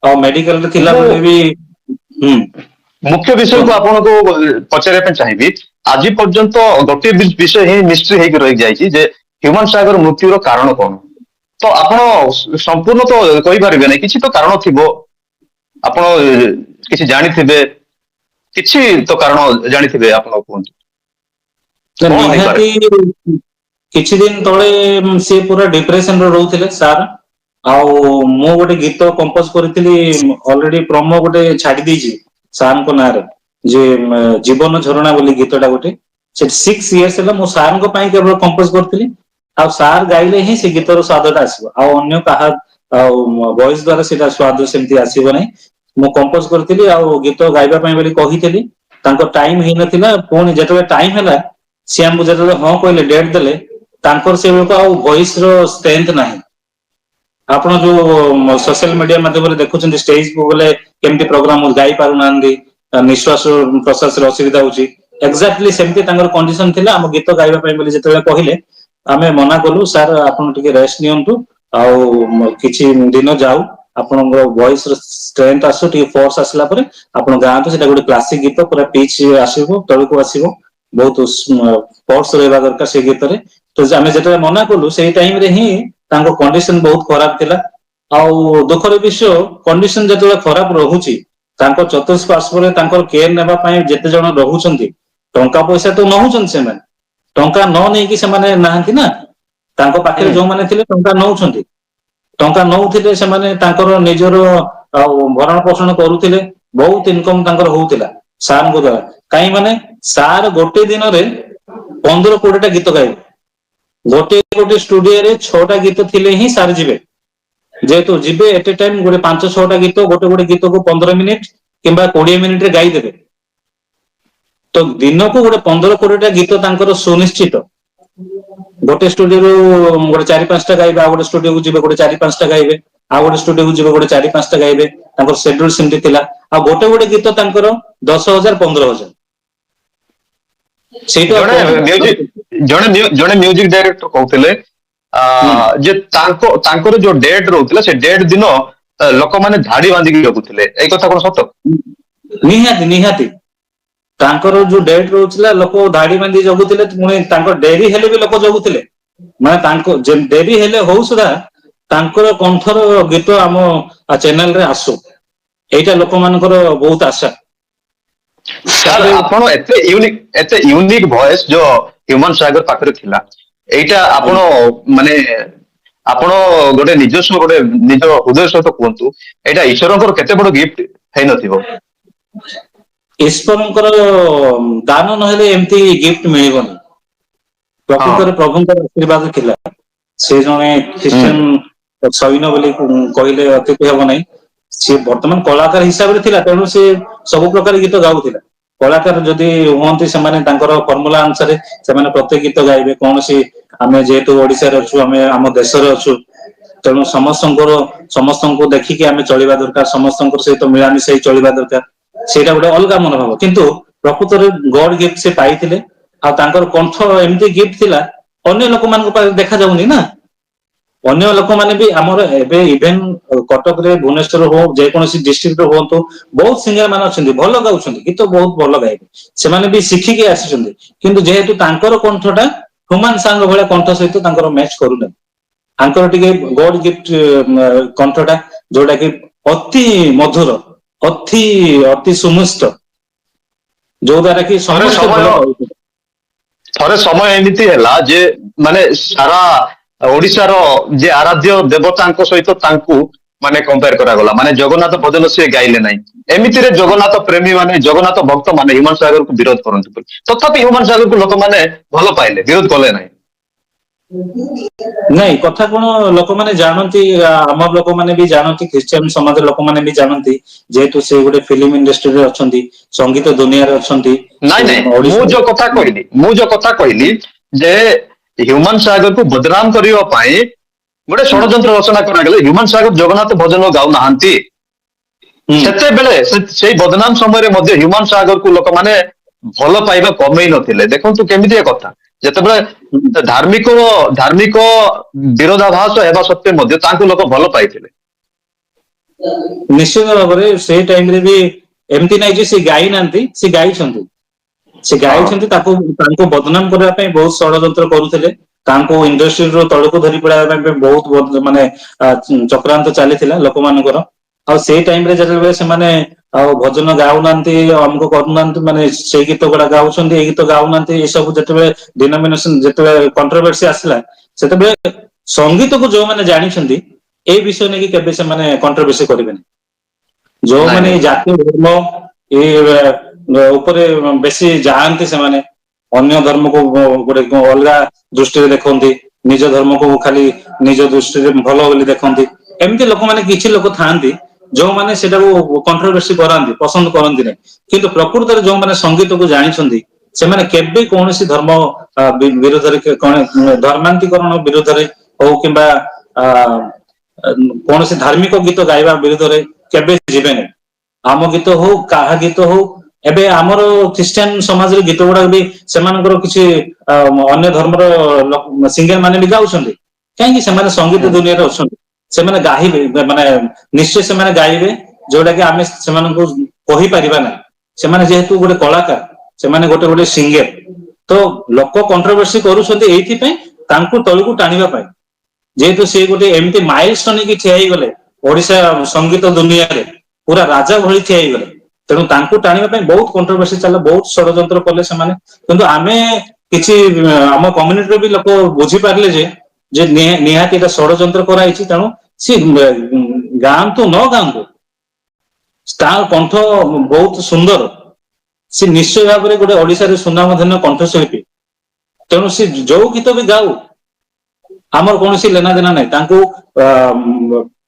ଆଉ ମେଡିକାଲରେ ମୁଁ ଥିଲାବେଳେ ବି ହୁଁ ମୁଖ୍ୟ ବିଷୟକୁ କୁହନ୍ତୁ। ଆପଣଙ୍କୁ ପଚାରିବା ପାଇଁ ଚାହିଁବି। ଆଜି ପର୍ଯ୍ୟନ୍ତ ଗୋଟିଏ ବିଷୟ ହିଁ ମିଷ୍ଟ୍ରି ହେଇକି ରହିଯାଇଛି ଯେ ହ୍ୟୁମାନ ସାଗର ମୃତ୍ୟୁର କାରଣ କଣ? ତ ଆପଣ ସମ୍ପୂର୍ଣ୍ଣ ତ କହିପାରିବେ ନାହିଁ, କିଛି ତ କାରଣ ଥିବ। ଆପଣ କିଛି ଜାଣିଥିବେ, କିଛି ତ କାରଣ ଜାଣିଥିବେ, ଆପଣ କୁହନ୍ତୁ। କଣ ହେଇପାରେ? ନିହାତି କିଛି ଦିନ ତଳେ ସିଏ ପୁରା ଡିପ୍ରେସନରେ ରହୁଥିଲେ ସାର୍। ଆଉ ମୁଁ ଗୋଟେ ଗୀତ କମ୍ପୋଜ କରିଥିଲି, ଅଲରେଡି ପ୍ରମୋ ଗୋଟେ ଛାଡି ଦେଇଛି ସାରଙ୍କ ନାଁରେ, ଯେ ଜୀବନ ଝରଣା ବୋଲି ଗୀତଟା ଗୋଟେ। ସେ 6 years ହେଲା ମୁଁ ସାରଙ୍କ ପାଇଁ କେବଳ କମ୍ପୋଜ କରିଥିଲି। ଆଉ ସାର୍ ଗାଇଲେ ହିଁ ସେ ଗୀତର ସ୍ଵାଦଟା ଆସିବ, ଆଉ ଅନ୍ୟ କାହା ଆଉ ଭଏସ ଦ୍ଵାରା ସେଇଟା ସ୍ଵାଦ ସେମିତି ଆସିବ ନାହିଁ। ମୁଁ କମ୍ପୋଜ କରିଥିଲି ଆଉ ଗୀତ ଗାଇବା ପାଇଁ ବୋଲି କହିଥିଲି। ତାଙ୍କ ଟାଇମ ହେଇନଥିଲା, ପୁଣି ଯେତେବେଳେ ଟାଇମ ହେଲା ସିଏ ଆମକୁ ଯେତେବେଳେ ହଁ କହିଲେ, ଡେଟ୍ ଦେଲେ, ତାଙ୍କର ସେବେକୁ ଆଉ ଭଏସ ର ଷ୍ଟ୍ରେଂଥ ନାହିଁ। ଆପଣ ଯୋଉ ସୋସିଆଲ ମିଡିଆ ମାଧ୍ୟମରେ ଦେଖୁଛନ୍ତି, ଷ୍ଟେଜକୁ ଗଲେ କେମିତି ପ୍ରୋଗ୍ରାମ ଗାଇ ପାରୁନାହାନ୍ତି, ନିଶ୍ୱାସ ପ୍ରଶ୍ୱାସରେ ଅସୁବିଧା ହଉଛି। ଏକ୍ଜାକ୍ଟଲି ସେମିତି ତାଙ୍କର କଣ୍ଡିସନ ଥିଲା। ଆମ ଗୀତ ଗାଇବା ପାଇଁ ବୋଲି ଯେତେବେଳେ କହିଲେ, ଆମେ ମନା କଲୁ, ସାର୍ ଆପଣ ଟିକେ ରେଷ୍ଟ ନିଅନ୍ତୁ, ଆଉ କିଛି ଦିନ ଯାଉ, ଆପଣଙ୍କ ଭଏସ ର ଷ୍ଟ୍ରେଂଥ ଆସୁ, ଟିକେ ଫୋର୍ସ ଆସିଲା ପରେ ଆପଣ ଗାଆନ୍ତୁ। ସେଟା ଗୋଟେ କ୍ଲାସିକ ଗୀତ, ପୁରା ପିଚ ଆସିବ, ତଳକୁ ଆସିବ, ବହୁତ ଫୋର୍ସ ରହିବା ଦରକାର ସେଇ ଗୀତରେ। ତ ଆମେ ଯେତେବେଳେ ମନା କଲୁ, ସେଇ ଟାଇମ ରେ ହିଁ ତାଙ୍କ କଣ୍ଡିସନ ବହୁତ ଖରାପ ଥିଲା। ଆଉ ଦୁଃଖର ବିଷୟ, କଣ୍ଡିସନ ଯେତେବେଳେ ଖରାପ ରହୁଛି, ତାଙ୍କ ଚତୁଃପାର୍ଶ୍ବରେ ତାଙ୍କର କେୟାର ନେବା ପାଇଁ ଯେତେ ଜଣ ରହୁଛନ୍ତି, ଟଙ୍କା ପଇସା ତ ନଉଛନ୍ତି ସେମାନେ, ଟଙ୍କା ନ ନେଇକି ସେମାନେ ନାହାନ୍ତି ନା। ତାଙ୍କ ପାଖରେ ହୁଁ ଯୋଉମାନେ ଥିଲେ ଟଙ୍କା ନଉଛନ୍ତି, ଟଙ୍କା ନଉଥିଲେ ସେମାନେ ତାଙ୍କର ନିଜର ଆଉ ଭରଣ ପୋଷଣ କରୁଥିଲେ, ବହୁତ ଇନକମ ତାଙ୍କର ହଉଥିଲା ସାରଙ୍କ ଦ୍ଵାରା। କାହିଁ ମାନେ ସାର୍ ଗୋଟେ ଦିନରେ 15-20ଟା ଗୀତ ଗାଇବେ। ଗୋଟେ ଷ୍ଟୁଡିଓରେ 6ଟା ଗୀତ ଥିଲେ ହିଁ ସାର୍ ଯିବେ। ଯେହେତୁ ଯିବେ ଏଟ ଏ ଟାଇମ ଗୋଟେ 5-6ଟା ଗୀତ, ଗୋଟେ ଗୀତକୁ 15 ମିନିଟ କିମ୍ବା 20 ମିନିଟରେ ଗାଇଦେବେ। ତ ଦିନକୁ ଗୋଟେ 15-20ଟା ଗୀତ ତାଙ୍କର ସୁନିଶ୍ଚିତ। ଗୋଟେ ଷ୍ଟୁଡିଓରୁ ଗୋଟେ 4-5ଟା ଗାଇବେ, ଆଉ ଗୋଟେ ଷ୍ଟୁଡିଓକୁ ଯିବେ, ଗୋଟେ 4-5ଟା ଗାଇବେ। ଆଉ ଗୋଟେ ଷ୍ଟୁଡିଓକୁ ଯିବ, ଗୋଟେ 4-5ଟା ଗାଇବେ। ତାଙ୍କର ସେଡ୍ୟୁଲ ସେମିତି ଥିଲା। ଆଉ ଗୋଟେ ଗୀତ ତାଙ୍କର 10,000-15,000। ସେଇଠୁ ଆଉ ଜଣେ କମ ଜଣେ ମ୍ୟୁଜିକ ଡାଇରେକ୍ଟର କହୁଥିଲେ ହୁଁ ଯେ ତାଙ୍କର ଯୋଉ ଡେଟ୍ ରହୁଥିଲା, ସେ ଡେଟ୍ ଦିନ ଲୋକମାନେ ଧାଡି ବାନ୍ଧିକି ଜଗୁଥିଲେ। ଏଇ କଥା କଣ ସତ? ନିହାତି ନିହାତି। ତାଙ୍କର ଯୋଉ ଡେଟ୍ ରହୁଥିଲା, ଲୋକ ଧାଡି ବାନ୍ଧି ଜଗୁଥିଲେ, ପୁଣି ତାଙ୍କ ଡେରି ହେଲେ ବି ଲୋକ ଜଗୁଥିଲେ। ମାନେ ତାଙ୍କ ଡେରି ହେଲେ ହଉ ସୁଧା ତାଙ୍କର କଣ୍ଠର ଗୀତ ଆମ ଚ୍ୟାନେଲରେ ଆସୁ। ଏଇଟା ଲୋକମାନଙ୍କର ବହୁତ ଆଶା। ସାର୍ ତାପରେ ଆପଣ ଏତେ ୟୁନିକ୍ ଭଏସ ଯୋଉ ହ୍ୟୁମାନ ସାଗର ପାଖରେ ଥିଲା, ଏଇଟା ଆପଣ ମାନେ ଆପଣ ଗୋଟେ ନିଜସ୍ୱ ଗୋଟେ ନିଜ ହୃଦୟ ସହିତ କୁହନ୍ତୁ, ଏଇଟା ଈଶ୍ୱରଙ୍କର କେତେ ବଡ ଗିଫ୍ଟ ହେଇନଥିବ? ଈଶ୍ୱରଙ୍କର ଦାନ ନହେଲେ ଏମିତି ଗିଫ୍ଟ ମିଳିବନି। ପ୍ରକୃତରେ ପ୍ରଭୁଙ୍କର ଆଶୀର୍ବାଦ ଥିଲା। ସେ ଜଣେ ଖ୍ରୀଷ୍ଟିଆନ ସୈନ୍ୟ ବୋଲି କହିଲେ ଅତ୍ୟୁକ୍ତି ହେବ ନାହିଁ। ସେ ବର୍ତ୍ତମାନ କଳାକାର ହିସାବରେ ଥିଲା, ତେଣୁ ସେ ସବୁ ପ୍ରକାର ଗୀତ ଗାଉଥିଲା। କଳାକାର ଯଦି ହୁଅନ୍ତି ସେମାନେ ତାଙ୍କର ଫର୍ମୁଲା ଅନୁସାରେ ସେମାନେ ପ୍ରତ୍ୟେକ ଗୀତ ଗାଇବେ। କୌଣସି ଆମେ ଯେହେତୁ ଓଡିଶାରେ ଅଛୁ, ଆମେ ଆମ ଦେଶରେ ଅଛୁ, ତେଣୁ ସମସ୍ତଙ୍କୁ ଦେଖିକି ଆମେ ଚଳିବା ଦରକାର, ସମସ୍ତଙ୍କ ସହିତ ମିଳାମିଶା ହେଇ ଚଳିବା ଦରକାର। ସେଇଟା ଗୋଟେ ଅଲଗା ମନୋଭାବ। କିନ୍ତୁ ପ୍ରକୃତରେ ଗଡ ଗିଫ୍ଟ ସେ ପାଇଥିଲେ, ଆଉ ତାଙ୍କର କଣ୍ଠ ଏମିତି ଗିଫ୍ଟ ଥିଲା ଅନ୍ୟ ଲୋକମାନଙ୍କ ପାଖରେ ଦେଖାଯାଉନି ନା। ଅନ୍ୟ ଲୋକମାନେ ବି ଆମର ଏବେ ଇଭେନ କଟକରେ, ଭୁବନେଶ୍ୱର ହଉ, ଯେକୌଣସି ଡିଷ୍ଟ୍ରିକ୍ଟରେ ହୁଅନ୍ତୁ, ବହୁତ ସିଙ୍ଗର ମାନେ ଅଛନ୍ତି ଭଲ ଗାଉଛନ୍ତି, ଗୀତ ବହୁତ ଭଲ ଗାଇବେ, ସେମାନେ ବି ଶିଖିକି ଆସିଛନ୍ତି। କିନ୍ତୁ ଯେହେତୁ ତାଙ୍କର କଣ୍ଠଟା ହ୍ୟୁମାନ ସାଙ୍ଗ ଭଳିଆ କଣ୍ଠ ସହିତ ତାଙ୍କର ମ୍ୟାଚ କରୁନାହିଁ। ତାଙ୍କର ଟିକେ ଗଡ ଗିଫ୍ଟ କଣ୍ଠଟା, ଯୋଉଟା କି ଅତି ମଧୁର, ଅତି ଅତି ସୁମିଷ୍ଟ, ଯୋଉ ଦ୍ଵାରା କି ଥରେ ସମସ୍ତେ ଭଲ ସମୟ ପାଉଛନ୍ତି। ଥରେ ସମୟ ଏମିତି ହେଲା ଯେ ମାନେ ସାରା ଓଡିଶାର ଯେ ଆରାଧ୍ୟ ଦେବତାଙ୍କ ସହିତ ତାଙ୍କୁ ମାନେ କମ୍ପେୟାର କରାଗଲା। ମାନେ ଜଗନ୍ନାଥ ଭଜନ ସିଏ ଗାଇଲେ ନାହିଁ। ଏମିତିରେ ଜଗନ୍ନାଥ ପ୍ରେମୀ ମାନେ, ଜଗନ୍ନାଥ ଭକ୍ତ ମାନେ ହ୍ୟୁମାନ ସାଗରକୁ ବିରୋଧ କରନ୍ତି। ତଥାପି ହ୍ୟୁମାନ ସାଗରକୁ ଲୋକମାନେ ଭଲ ପାଇଲେ, ବିରୋଧ କଲେ ନାହିଁ। ନାଇଁ, କଥା କଣ, ଲୋକମାନେ ଜାଣନ୍ତି, ଆମର ଲୋକମାନେ ବି ଜାଣନ୍ତି, ଖ୍ରୀଷ୍ଟିଆନ ସମାଜର ଲୋକମାନେ ବି ଜାଣନ୍ତି, ଯେହେତୁ ସେ ଗୋଟେ ଫିଲ୍ମ ଇଣ୍ଡଷ୍ଟ୍ରିରେ ଅଛନ୍ତି, ସଙ୍ଗୀତ ଦୁନିଆରେ ଅଛନ୍ତି। ନାଇଁ ନାଇଁ, ମୁଁ ଓଡିଶା ଯୋଉ କଥା କହିଲି, ଯେ ହ୍ୟୁମାନ ସାଗରକୁ ବଦନାମ କରିବା ପାଇଁ ଗୋଟେ ଷଡଯନ୍ତ୍ର ରଚନା କରାଗଲେ। ହ୍ୟୁମାନ ସାଗର ଜଗନ୍ନାଥ ଭଜନ ଗାଉନାହାନ୍ତି। ସେତେବେଳେ ସେଇ ବଦନାମ ସମୟରେ ମଧ୍ୟ ହ୍ୟୁମାନ ସାଗରକୁ ଲୋକମାନେ ଭଲ ପାଇବା କମେଇ ନଥିଲେ। ଦେଖନ୍ତୁ କେମିତିଆ କଥା, ଯେତେବେଳେ ଧାର୍ମିକ ବିରୋଧାଭାସ ହେବା ସତ୍ତ୍ୱେ ମଧ୍ୟ ତାଙ୍କୁ ଲୋକ ଭଲ ପାଇଥିଲେ। ନିଶ୍ଚିତ ଭାବରେ ସେଇ ଟାଇମରେ ବି ଏମିତି ନାହିଁ ଯେ ସେ ଗାଇ ନାହାନ୍ତି, ସେ ଗାଇଛନ୍ତି। ସେ ହଁ ଗାଇଛନ୍ତି, ତାଙ୍କୁ ବଦନାମ କରିବା ପାଇଁ ବହୁତ ଷଡଯନ୍ତ୍ର କରୁଥିଲେ। ତାଙ୍କୁ ଇଣ୍ଡଷ୍ଟ୍ରିରୁ ତଳକୁ ଧରି ପଡିବା ପାଇଁ ବହୁତ ମାନେ ଚକ୍ରାନ୍ତ ଚାଲିଥିଲା ଲୋକମାନଙ୍କର। ଆଉ ସେଇ ଟାଇମରେ ଯେତେବେଳେ ସେମାନେ ଆଉ ଭଜନ ଗାଉନାହାନ୍ତି, ଅମୁକ କରୁନାହାନ୍ତି, ମାନେ ସେଇ ଗୀତ ଗୁଡା ଗାଉଛନ୍ତି, ଏଇ ଗୀତ ଗାଉନାହାନ୍ତି, ଏ ସବୁ ଯେତେବେଳେ ଡିନୋମିନେସନ, ଯେତେବେଳେ କଣ୍ଟ୍ରୋଭର୍ସି ଆସିଲା, ସେତେବେଳେ ସଙ୍ଗୀତକୁ ଯୋଉମାନେ ଜାଣିଛନ୍ତି ଏଇ ବିଷୟ ନେଇକି କେବେ ସେମାନେ କଣ୍ଟ୍ରୋଭର୍ସି କରିବେନି। ନାଇଁ ଯୋଉମାନେ ନାଇଁ ଜାତି ଧର୍ମ ଏଇ ଉପରେ ବେଶୀ ଯାଆନ୍ତି, ସେମାନେ ଅନ୍ୟ ଧର୍ମକୁ ଗୋଟେ ଅଲଗା ଦୃଷ୍ଟିରେ ଦେଖନ୍ତି, ନିଜ ଧର୍ମକୁ ଖାଲି ନିଜ ଦୃଷ୍ଟିରେ ଭଲ ବୋଲି ଦେଖନ୍ତି। ଏମିତି ଲୋକମାନେ, କିଛି ଲୋକ ଥାଆନ୍ତି ଯୋଉମାନେ ସେଟାକୁ କଣ୍ଟ୍ରୋଭର୍ସି କରାନ୍ତି, ପସନ୍ଦ କରନ୍ତି ନାହିଁ। କିନ୍ତୁ ପ୍ରକୃତରେ ଯୋଉମାନେ ସଙ୍ଗୀତକୁ ଜାଣିଛନ୍ତି, ସେମାନେ କେବେ କୌଣସି ଧର୍ମ ବିରୋଧରେ, ଧର୍ମାନ୍ତୀକରଣ ବିରୋଧରେ ହଉ, କିମ୍ବା କୌଣସି ଧାର୍ମିକ ଗୀତ ଗାଇବା ବିରୁଦ୍ଧରେ କେବେ ଯିବେନି। ଆମ ଗୀତ ହଉ, କାହା ଗୀତ ହଉ, ଏବେ ଆମର ଖ୍ରୀଷ୍ଟିଆନ ସମାଜରେ ଗୀତ ଗୁଡାକ ବି ସେମାନଙ୍କର କିଛି ଅନ୍ୟ ଧର୍ମର ସିଙ୍ଗର ମାନେ ବି ଗାଉଛନ୍ତି। କାହିଁକି? ସେମାନେ ସଙ୍ଗୀତ ଦୁନିଆରେ ଅଛନ୍ତି, ସେମାନେ ଗାଇବେ, ମାନେ ନିଶ୍ଚୟ ସେମାନେ ଗାଇବେ, ଯୋଉଟା କି ଆମେ ସେମାନଙ୍କୁ କହିପାରିବା ନାହିଁ। ସେମାନେ ଯେହେତୁ ଗୋଟେ କଳାକାର, ସେମାନେ ଗୋଟେ ସିଙ୍ଗର, ତ ଲୋକ କଣ୍ଟ୍ରୋଭର୍ସି କରୁଛନ୍ତି ଏଇଥିପାଇଁ, ତାଙ୍କୁ ତଳକୁ ଟାଣିବା ପାଇଁ। ଯେହେତୁ ସେ ଗୋଟେ ଏମିତି ମାଇଲଷ୍ଟୋନ ହେଇକି ଠିଆ ହେଇଗଲେ ଓଡିଶା ସଙ୍ଗୀତ ଦୁନିଆରେ, ପୁରା ରାଜା ଭଳି ଠିଆ ହେଇଗଲେ, ତେଣୁ ତାଙ୍କୁ ଟାଣିବା ପାଇଁ ବହୁତ କଣ୍ଟ୍ରୋଭର୍ସି ଚାଲିଲା, ବହୁତ ଷଡଯନ୍ତ୍ର କଲେ ସେମାନେ। କିନ୍ତୁ ଆମେ କିଛି ଆମ କମ୍ୟୁନିଟିର ବି ଲୋକ ବୁଝିପାରିଲେ ଯେ ନିହାତି ଏଟା ଷଡଯନ୍ତ୍ର କରାହେଇଛି, ତେଣୁ ସେ ଗାଆନ୍ତୁ ନ ଗାଆନ୍ତୁ, ତା କଣ୍ଠ ବହୁତ ସୁନ୍ଦର, ସେ ନିଶ୍ଚୟ ଭାବରେ ଗୋଟେ ଓଡିଶାରେ ସୁନାମଧନ୍ୟ କଣ୍ଠଶିଳ୍ପୀ। ତେଣୁ ସେ ଯୋଉ ଗୀତ ବି ଗାଉ, ଆମର କୌଣସି ଲେନା ଦେନା ନାହିଁ। ତାଙ୍କୁ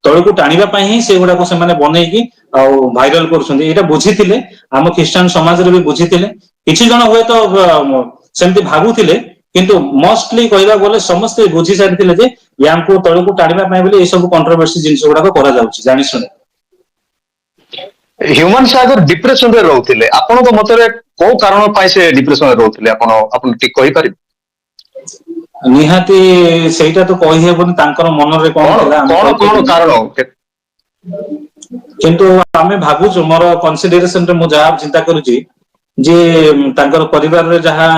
ତଳକୁ ଟାଣିବା ପାଇଁ ହିଁ ସେଗୁଡାକୁ ସେମାନେ ବନେଇକି ଆଉ ଭାଇରାଲ କରୁଛନ୍ତି। ଏଇଟା ବୁଝିଥିଲେ, ଆମ ଖ୍ରୀଷ୍ଟିଆନ ସମାଜରେ ବି ବୁଝିଥିଲେ। କିଛି ଜଣ ହୁଏତ ସେମିତି ଭାବୁଥିଲେ, କିନ୍ତୁ ମୋଷ୍ଟଲି କହିବାକୁ ଗଲେ ସମସ୍ତେ ବୁଝି ସାରିଥିଲେ ଯେ ୟାଙ୍କୁ ତଳକୁ ଟାଣିବା ପାଇଁ ବୋଲି ଏଇ ସବୁ କଣ୍ଟ୍ରୋଭର୍ସି ଜିନିଷ ଗୁଡାକ କରାଯାଉଛି ଜାଣିଶୁଣି। ହ୍ୟୁମାନ ସାଗର ଡିପ୍ରେସନରେ ରହୁଥିଲେ। ଆପଣଙ୍କ ମତରେ କୋଉ କାରଣ ପାଇଁ ସେ ଡିପ୍ରେସନରେ ରହୁଥିଲେ? ଆପଣ ଟିକେ କହିପାରିବେ? ନିହାତି ସେଇଟା ତ କହିହେବନି ତାଙ୍କର ମନରେ କଣ ଥିଲା, ଆମେ କଣ କହିପାରିବୁନି। କାରଣ? କିନ୍ତୁ ଆମେ ଭାବୁଛୁ, ମୋର କନସିଡରେସନରେ ମୁଁ ଯାହା ଚିନ୍ତା କରୁଛି, ଯେ ତାଙ୍କର ପରିବାରରେ ଯାହା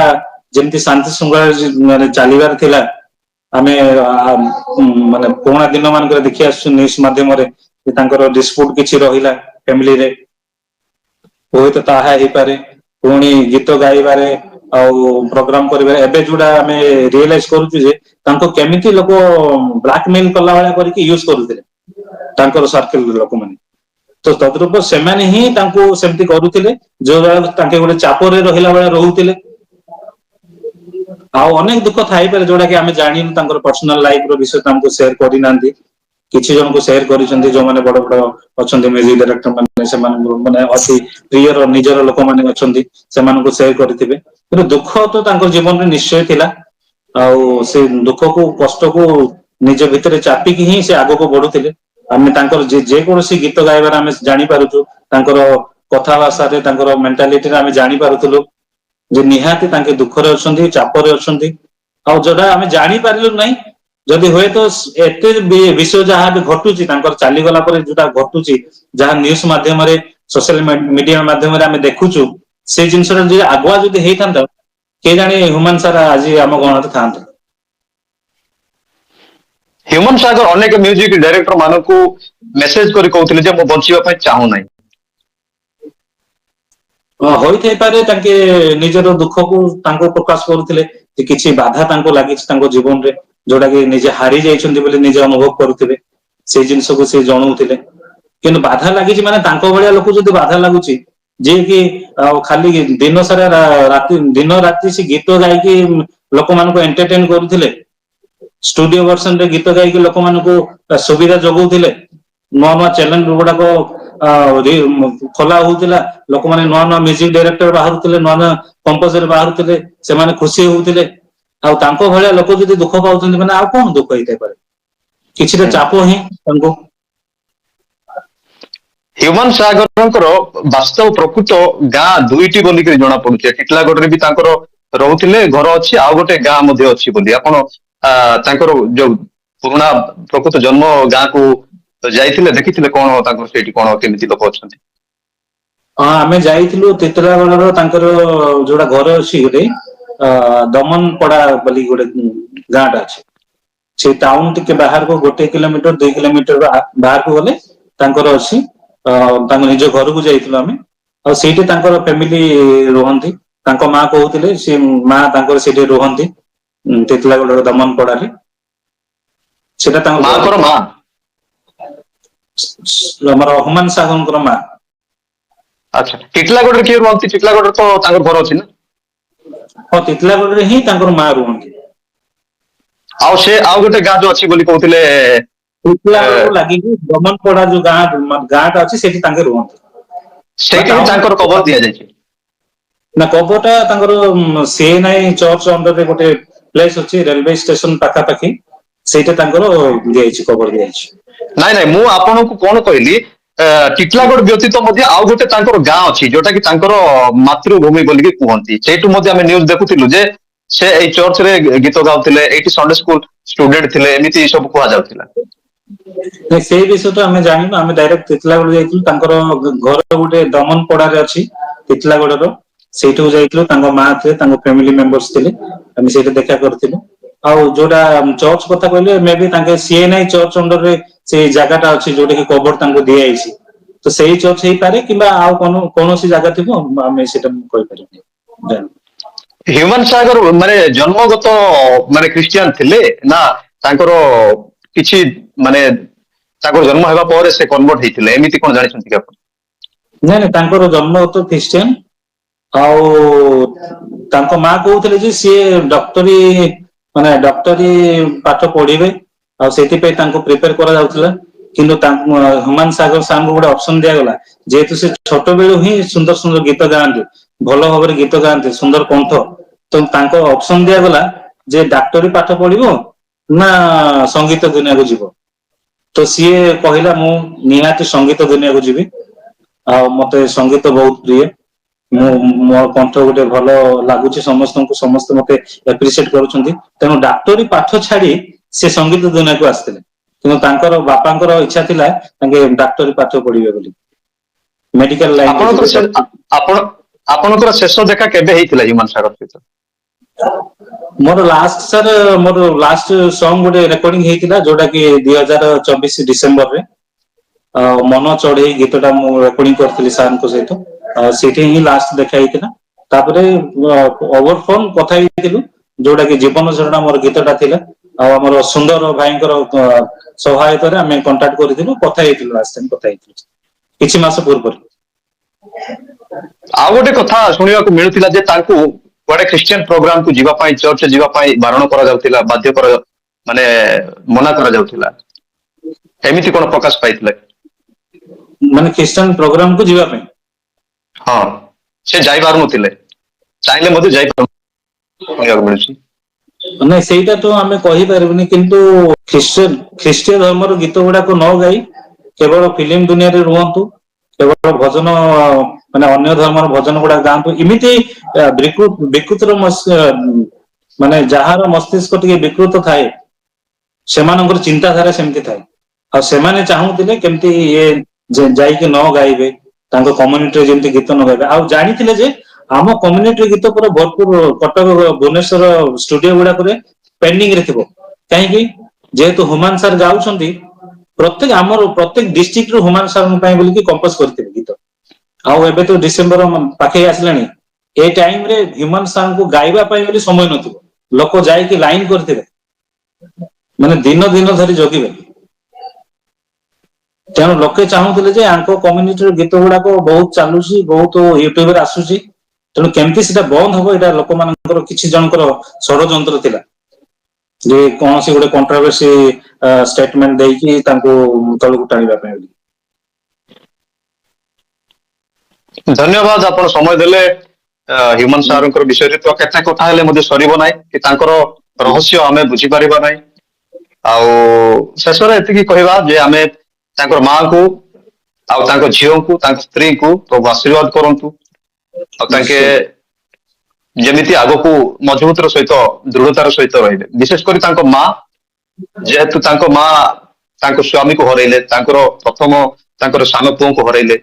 ଯେମିତି ଶାନ୍ତି ଶୃଙ୍ଖଳା ମାନେ ଚାଲିବାର ଥିଲା, ଆମେ ମାନେ ପୁରୁଣା ଦିନ ମାନଙ୍କରେ ଦେଖି ଆସୁଛୁ ନ୍ୟୁଜ ମାଧ୍ୟମରେ, ତାଙ୍କର ଡିସ୍ପ୍ୟୁଟ କିଛି ରହିଲା ଫ୍ୟାମିଲିରେ, ହୁଏତ ତାହା ହେଇପାରେ। ପୁଣି ଗୀତ ଗାଇବାରେ ଆଉ ପ୍ରୋଗ୍ରାମ କରିବାରେ, ଏବେ ଯୋଉଟା ଆମେ ରିଏଲାଇଜ କରୁଛୁ ଯେ ତାଙ୍କୁ କେମିତି ଲୋକ ବ୍ଲାକମେଲ କଲା ଭଳିଆ କରିକି ୟୁଜ କରୁଥିଲେ ତାଙ୍କର ସାର୍କେଲ ଲୋକମାନେ। ତ ତଦ୍ରୂପ ସେମାନେ ହିଁ ତାଙ୍କୁ ସେମିତି କରୁଥିଲେ, ଯୋଉଭଳିଆ ତାଙ୍କେ ଗୋଟେ ଚାପରେ ରହିଲା ଭଳିଆ ରହୁଥିଲେ। ଆଉ ଅନେକ ଦୁଃଖ ଥାଇପାରେ ଯୋଉଟା କି ଆମେ ଜାଣିନୁ, ତାଙ୍କର ପର୍ସନାଲ ଲାଇଫ ର ବିଷୟ ତାଙ୍କୁ ସେୟାର କରିନାହାନ୍ତି। କିଛି ଜଣଙ୍କୁ ସେୟାର କରିଛନ୍ତି, ଯୋଉମାନେ ବଡ ବଡ ଅଛନ୍ତି ମ୍ୟୁଜିକ ଡାଇରେକ୍ଟର ମାନେ, ସେମାନଙ୍କୁ ମାନେ ଅତି ପ୍ରିୟର ନିଜର ଲୋକମାନେ ଅଛନ୍ତି, ସେମାନଙ୍କୁ ସେୟାର କରିଥିବେ। କିନ୍ତୁ ଦୁଃଖ ତ ତାଙ୍କ ଜୀବନରେ ନିଶ୍ଚୟ ଥିଲା। ଆଉ ସେ ଦୁଃଖକୁ କଷ୍ଟକୁ ନିଜ ଭିତରେ ଚାପିକି ହିଁ ସେ ଆଗକୁ ବଢୁଥିଲେ। ଆମେ ତାଙ୍କର ଯେକୌଣସି ଗୀତ ଗାଇବାରେ ଆମେ ଜାଣିପାରୁଛୁ, ତାଙ୍କର କଥା ଭାଷାରେ, ତାଙ୍କର ମେଣ୍ଟାଲିଟିରେ ଆମେ ଜାଣିପାରୁଥିଲୁ ଯେ ନିହାତି ତାଙ୍କେ ଦୁଃଖରେ ଅଛନ୍ତି, ଚାପରେ ଅଛନ୍ତି। ଆଉ ଯୋଉଟା ଆମେ ଜାଣିପାରିଲୁ ନାହିଁ, ଯଦି ହୁଏତ ଏତେ ବିଷୟ ଯାହା ବି ଘଟୁଛି ତାଙ୍କର ଚାଲିଗଲା ପରେ ଯୋଉଟା ଘଟୁଛି, ଯାହା ନ୍ୟୁଜ ମାଧ୍ୟମରେ, ସୋସିଆଲ ମିଡିଆ ମାଧ୍ୟମରେ ଆମେ ଦେଖୁଛୁ, ସେଇ ଜିନିଷଟା ଯଦି ଆଗୁଆ ଯଦି ହେଇଥାନ୍ତା, କେଜାଣି ହ୍ୟୁମାନ ସାର୍ ଆଜି ଆମ ଗଣରେ ଥାନ୍ତେ। ହ୍ୟୁମାନ ସାଗର ଅନେକ ମ୍ୟୁଜିକ ଡାଇରେକ୍ଟର ମାନଙ୍କୁ ମେସେଜ କରି କହୁଥିଲେ ଯେ ମୁଁ ବଞ୍ଚିବା ପାଇଁ ଚାହୁଁନାହିଁ। ହୋଇଥାଇପାରେ ତାଙ୍କେ ନିଜର ଦୁଃଖକୁ ତାଙ୍କୁ ପ୍ରକାଶ କରୁଥିଲେ, ଯେ କିଛି ବାଧା ତାଙ୍କୁ ଲାଗିଛି ତାଙ୍କ ଜୀବନରେ, ଯୋଉଟା କି ନିଜେ ହାରି ଯାଇଛନ୍ତି ବୋଲି ନିଜେ ଅନୁଭବ କରୁଥିବେ, ସେଇ ଜିନିଷକୁ ସେ ଜଣଉଥିଲେ। କିନ୍ତୁ ବାଧା ଲାଗିଛି ମାନେ, ତାଙ୍କ ଭଳିଆ ଲୋକ ଯଦି ବାଧା ଲାଗୁଛି, ଯିଏ କି ଆଉ ଖାଲି ଦିନ ସାରା ଦିନ ରାତି ସେ ଗୀତ ଗାଇକି ଲୋକମାନଙ୍କୁ ଏଣ୍ଟରଟେନ କରୁଥିଲେ, ଷ୍ଟୁଡିଓ ଭର୍ସନରେ ଗୀତ ଗାଇକି ଲୋକମାନଙ୍କୁ ସୁବିଧା ଯୋଗଉଥିଲେ, ନୂଆ ନୂଆ ଚ୍ୟାଲେଞ୍ଜ ଗୁଡାକ ଖୋଲା ହଉଥିଲା, ଲୋକମାନେ ନୂଆ ନୂଆ ମ୍ୟୁଜିକ ଡାଇରେକ୍ଟର ବାହାରୁଥିଲେ, ନୂଆ ନୂଆ କମ୍ପୋଜର ବାହାରୁଥିଲେ, ସେମାନେ ଖୁସି ହଉଥିଲେ। ଆଉ ତାଙ୍କ ଭଳିଆ ଲୋକ ଯଦି ଦୁଃଖ ପାଉଛନ୍ତି ମାନେ, ଆଉ କଣ ଦୁଃଖ ହେଇଥାଇପାରେ? କିଛିଟା ଚାପ ହିଁ ତାଙ୍କୁ। ହ୍ୟୁମାନ ସାଗରଙ୍କର ବାସ୍ତବ ପ୍ରକୃତ ଗାଁ ଦୁଇଟି ବୋଲିକି ଜଣା ପଡୁଛି। ଟିଟିଲାଗଡରେ ବି ତାଙ୍କର ରହୁଥିଲେ, ଘର ଅଛି, ଆଉ ଗୋଟେ ଗାଁ ମଧ୍ୟ ଅଛି ବୋଲି। ଆପଣ ତାଙ୍କର ଯୋଉ ପୁରୁଣା ପ୍ରକୃତ ଜନ୍ମ ଗାଁକୁ ଯାଇଥିଲେ, ଦେଖିଥିଲେ କଣ ତାଙ୍କର ସେଇଠି କଣ କେମିତି ଲୋକ ଅଛନ୍ତି? ହଁ ଆମେ ଯାଇଥିଲୁ ତିତଲାଗଡର, ତାଙ୍କର ଯୋଉଟା ଘର ଅଛି ଗୋଟେ ଦମନପଡା ବୋଲି ଗୋଟେ ଗାଁଟା ଅଛି। ସେଇ ଟାଉନ ଟିକେ ବାହାରକୁ 1 କିଲୋମିଟର 2 କିଲୋମିଟର ବାହାରକୁ ଗଲେ ତାଙ୍କର ଅଛି। ତାଙ୍କ ନିଜ ଘରକୁ ଯାଇଥିଲୁ ଆମେ, ଆଉ ସେଇଠି ତାଙ୍କର ଫ୍ୟାମିଲି ରୁହନ୍ତି। ତାଙ୍କ ମା କହୁଥିଲେ, ସେ ମା ତାଙ୍କର ସେଠି ରୁହନ୍ତି ତିତଲାଗଡର ଦମନପଡାରେ। ସେଟା ତାଙ୍କ ଘର। ମାଙ୍କର ମା? ଆମର ହ୍ୟୁମାନ ସାଗରଙ୍କର ମା। ଆଚ୍ଛା, ଟିଟିଲାଗଡରେ କିଏ ରୁହନ୍ତି? ଟିଟିଲାଗଡରେ ତ ତାଙ୍କର ଘର ଅଛି ନା? ହଁ, ତିତଲାଗଡରେ ହିଁ ତାଙ୍କର ମା ରୁହନ୍ତି। ଆଉ ସେ ଆଉ ଗୋଟେ ଗାଁ ଯୋଉ ଅଛି ବୋଲି କହୁଥିଲେ? ଟିଟିଲାଗଡକୁ ଲାଗିକି ଦମନପଡା ଯୋଉ ଗାଁଟା ଅଛି, ସେଠି ତାଙ୍କେ ରୁହନ୍ତି। ସେଇଠି ହିଁ ତାଙ୍କର କବର ଦିଆଯାଇଛି। ନା, କବରଟା ତାଙ୍କର ସିଏନ୍ଆଇ ଚର୍ଚ୍ଚ ଅଣ୍ଡରରେ ଗୋଟେ ପ୍ଲେସ ଅଛି, ରେଲୱେ ଷ୍ଟେସନ ପାଖାପାଖି, ସେଇଟା ତାଙ୍କର ଦିଆଯାଇଛି, କବର ଦିଆଯାଇଛି। ନାଇଁ ନାଇଁ, ମୁଁ ଆପଣଙ୍କୁ କଣ କହିଲି, ଟିଟିଲାଗଡ ବ୍ୟତୀତ ମଧ୍ୟ ଆଉ ଗୋଟେ ତାଙ୍କର ଗାଁ ଅଛି, ଯୋଉଟା କି ତାଙ୍କର ମାତୃଭୂମି ବୋଲିକି କୁହନ୍ତି। ସେଇଠୁ ମଧ୍ୟ ଆମେ ନ୍ୟୁଜ ଦେଖୁଥିଲୁ ଯେ ସେ ଏଇ ଚର୍ଚ୍ଚରେ ଗୀତ ଗାଉଥିଲେ, ଏଇଠି ସଣ୍ଡେ ସ୍କୁଲ ଷ୍ଟୁଡେଣ୍ଟ ଥିଲେ, ଏମିତି ସବୁ କୁହାଯାଉଥିଲା। ସେଇ ବିଷୟ ତ ଆମେ ଜାଣିନୁ। ଆମେ ଡାଇରେକ୍ଟ ତିତଲାଗଡ ଯାଇଥିଲୁ, ତାଙ୍କର ଘର ଗୋଟେ ଦମନପଡାରେ ଅଛି ତିତଲାଗଡର। ସେଇଠାକୁ ଯାଇଥିଲୁ, ତାଙ୍କ ମା ଥିଲେ, ତାଙ୍କ ଫ୍ୟାମିଲି ମେମ୍ବର୍ସ ଥିଲେ, ଆମେ ସେଇଠି ଦେଖା କରିଥିଲୁ। ଆଉ ଯୋଉଟା ଚର୍ଚ୍ଚ କଥା କହିଲେ, ମେ ବି ତାଙ୍କେ ସିଏନ୍ଆଇ ଚର୍ଚ୍ଚ ଅଣ୍ଡରରେ ସେଇ ଜାଗାଟା ଅଛି, ଯୋଉଟା କି କବର ତାଙ୍କୁ ଦିଆଯାଇଛି। ତ ସେଇ ଚର୍ଚ୍ଚ ହେଇପାରେ, କିମ୍ବା ଆଉ କୌଣସି ଜାଗା ଥିବ, ଆମେ ସେଇଟା କହିପାରିବୁନି। ହ୍ୟୁମାନ ସାଗର ମାନେ ଜନ୍ମଗତ ମାନେ ଖ୍ରୀଷ୍ଟିଆନ ଥିଲେ, ନା ତାଙ୍କର କିଛି ମାନେ ତାଙ୍କର ଜନ୍ମ ହେବା ପରେ ସେ କନଭର୍ଟ ହେଇଥିଲେ, ଏମିତି କଣ ଜାଣିଛନ୍ତି କି ଆପଣ? ନାଇଁ ନାଇଁ, ତାଙ୍କର ଜନ୍ମଗତ ଖ୍ରୀଷ୍ଟିଆନ। ଆଉ ତାଙ୍କ ମା କହୁଥିଲେ ଯେ ସିଏ ଡକ୍ଟରୀ ପାଠ ପଢିବେ, ଆଉ ସେଥିପାଇଁ ତାଙ୍କୁ ପ୍ରିପେୟାର କରାଯାଉଥିଲା। କିନ୍ତୁ ହ୍ୟୁମାନ ସାଗର ସାରଙ୍କୁ ଗୋଟେ ଅପସନ ଦିଆଗଲା, ଯେହେତୁ ସେ ଛୋଟ ବେଳୁ ହିଁ ସୁନ୍ଦର ସୁନ୍ଦର ଗୀତ ଗାଆନ୍ତି, ଭଲ ଭାବରେ ଗୀତ ଗାଆନ୍ତି, ସୁନ୍ଦର କଣ୍ଠ। ତ ତାଙ୍କ ଅପସନ ଦିଆଗଲା ଯେ ଡାକ୍ତରୀ ପାଠ ପଢିବ ନା ସଙ୍ଗୀତ ଦୁନିଆକୁ ଯିବ। ତ ସିଏ କହିଲା, ମୁଁ ନିହାତି ସଙ୍ଗୀତ ଦୁନିଆକୁ ଯିବି। ଆଉ ମତେ ସଙ୍ଗୀତ ବହୁତ ପ୍ରିୟ। ମୋ କଣ୍ଠ ଗୋଟେ ଭଲ ଲାଗୁଛି ସମସ୍ତଙ୍କୁ, ସମସ୍ତେ ମତେ ଆପ୍ରିସିଏଟ କରୁଛନ୍ତି। ତେଣୁ ଡାକ୍ତରୀ ପାଠ ଛାଡି ସେ ସଙ୍ଗୀତ ଦୁନିଆକୁ ଆସିଥିଲେ। କିନ୍ତୁ ତାଙ୍କର ବାପାଙ୍କର ଇଚ୍ଛା ଥିଲା ତାଙ୍କେ ଡାକ୍ତରୀ ପାଠ ପଢିବେ ବୋଲି। ମେଡିକାଲ ଲାଇନରେ ଆପଣଙ୍କର ଯିବେ। ଆପଣଙ୍କର ଶେଷ ଦେଖା କେବେ ହେଇଥିଲା ହ୍ୟୁମାନ ସାଗର ସହିତ? ମୋର ଲାଷ୍ଟ ସଙ୍ଗ ଗୋଟେ ରେକର୍ଡିଂ ହେଇଥିଲା, ଯୋଉଟା କି 2024 ଡିସେମ୍ବରରେ। ମନ ଚଢେଇ ଗୀତଟା ମୁଁ ରେକର୍ଡିଂ କରିଥିଲି ସାରଙ୍କ ସହିତ। ସେଇଠି ହିଁ ଲାଷ୍ଟ ଦେଖା ହେଇଥିଲା। ତାପରେ ଓଭର ଫୋନ କଥା ହେଇଥିଲୁ, ଯୋଉଟା କି ଜୀବନ ଝରଣା ମୋର ଗୀତଟା ଥିଲା। ଆଉ ଆମର ସୁନ୍ଦର ଭାଇଙ୍କର ସହାୟତାରେ ଆମେ କଣ୍ଟାକ୍ଟ କରିଥିଲୁ, କଥା ହେଇଥିଲୁ, ଲାଷ୍ଟ ଟାଇମ କଥା ହେଇଥିଲୁ। କିଛି ମାସ ପୂର୍ବରୁ। ଆଉ ଗୋଟେ କଥା ଶୁଣିବାକୁ ମିଳୁଥିଲା ଯେ ତାଙ୍କୁ କୁଆଡେ ଖ୍ରୀଷ୍ଟିଆନ ପ୍ରୋଗ୍ରାମ କୁ ଯିବା ପାଇଁ, ଚର୍ଚ୍ଚ ଯିବା ପାଇଁ ବାରଣ କରାଯାଉଥିଲା, ବାଧ୍ୟ କରା ମାନେ ମନା କରାଯାଉଥିଲା, ଏମିତି କଣ ପ୍ରକାଶ ପାଇଥିଲା? ମାନେ ଖ୍ରୀଷ୍ଟିଆନ ପ୍ରୋଗ୍ରାମ କୁ ଯିବା ପାଇଁ? ହଁ, ସେ ଯାଇପାରୁନଥିଲେ, ଚାହିଁଲେ ମଧ୍ୟ ଯାଇପାରୁ ଶୁଣିବାକୁ ମିଳୁଛି। ନାଇଁ ସେଇଟା ତ ଆମେ କହିପାରିବୁନି, କିନ୍ତୁ ଖ୍ରୀଷ୍ଟୀୟ ଧର୍ମର ଗୀତ ଗୁଡାକୁ ନ ଗାଇ କେବଳ ଫିଲ୍ମ ଦୁନିଆରେ ରୁହନ୍ତୁ, କେବଳ ଭଜନ ମାନେ ଅନ୍ୟ ଧର୍ମର ଭଜନ ଗୁଡାକ ଗାଆନ୍ତୁ, ଏମିତି ବିକୃତର ମାନେ ଯାହାର ମସ୍ତିଷ୍କ ଟିକେ ବିକୃତ ଥାଏ ସେମାନଙ୍କର ଚିନ୍ତାଧାରା ସେମିତି ଥାଏ। ଆଉ ସେମାନେ ଚାହୁଁଥିଲେ କେମିତି ଇଏ ଯାଇକି ନ ଗାଇବେ, ତାଙ୍କ କମ୍ୟୁନିଟିରେ ଯେମିତି ଗୀତ ନ ଗାଇବେ। ଆଉ ଜାଣିଥିଲେ ଯେ ଆମ କମ୍ୟୁନିଟି ଗୀତ ପୁରା ଭରପୁର କଟକ ଭୁବନେଶ୍ୱର ଷ୍ଟୁଡିଓ ଗୁଡାକରେ ପେଣ୍ଡିଂ ରେ ଥିବ। କାହିଁକି? ଯେହେତୁ ହୁମାନ ସାର୍ ଗାଉଛନ୍ତି, ଆମର ପ୍ରତ୍ୟେକ ଡିଷ୍ଟ୍ରିକ୍ଟରୁ ହୁମାନ ସାର୍ଙ୍କ ପାଇଁ ବୋଲିକି କମ୍ପୋଜ କରିଥିବେ ଗୀତ। ଆଉ ଏବେ ତ ଡିସେମ୍ବର ପାଖେଇ ଆସିଲାଣି, ଏ ଟାଇମ ରେ ହ୍ୟୁମାନ ସାରଙ୍କୁ ଗାଇବା ପାଇଁ ବୋଲି ସମୟ ନଥିବ, ଲୋକ ଯାଇକି ଲାଇନ କରିଥିବେ, ମାନେ ଦିନ ଦିନ ଧରି ଜଗିବେ। ତେଣୁ ଲୋକେ ଚାହୁଁଥିଲେ ଯେ ଆଙ୍କ କମ୍ୟୁନିଟିର ଗୀତ ଗୁଡାକ ବହୁତ ଚାଲୁଛି, ବହୁତ ୟୁଟ୍ୟୁବରେ ଆସୁଛି, ତେଣୁ କେମିତି ସେଟା ବନ୍ଦ ହବ, ଏଇଟା ଲୋକମାନଙ୍କର କିଛି ଜଣଙ୍କର ଷଡଯନ୍ତ୍ର ଥିଲା ଯେ କୌଣସି ଗୋଟେ କଣ୍ଟ୍ରୋଭର୍ସି ଷ୍ଟେଟମେଣ୍ଟ ଦେଇକି ତାଙ୍କୁ ତଳକୁ ଟାଣିବା ପାଇଁ। ଧନ୍ୟବାଦ, ଆପଣ ସମୟ ଦେଲେ। ହ୍ୟୁମାନ ସାରଙ୍କର ବିଷୟରେ ତ କେତେ କଥା ହେଲେ ମଧ୍ୟ ସରିବ ନାହିଁ, କି ତାଙ୍କର ରହସ୍ୟ ଆମେ ବୁଝିପାରିବା ନାହିଁ। ଆଉ ଶେଷରେ ଏତିକି କହିବା ଯେ ଆମେ ତାଙ୍କର ମାଙ୍କୁ ଆଉ ତାଙ୍କ ଝିଅଙ୍କୁ, ତାଙ୍କ ସ୍ତ୍ରୀଙ୍କୁ ପ୍ରଭୁ ଆଶୀର୍ବାଦ କରନ୍ତୁ, ଆଉ ତାଙ୍କେ ନିଶ୍ଚୟ ଯେମିତି ଆଗକୁ ମଜବୁତର ସହିତ, ଦୃଢତାର ସହିତ ରହିବେ। ବିଶେଷ କରି ତାଙ୍କ ମା, ଯେହେତୁ ତାଙ୍କ ମା ତାଙ୍କ ସ୍ୱାମୀକୁ ହରେଇଲେ, ତାଙ୍କର ସାନ ପୁଅଙ୍କୁ ହରେଇଲେ,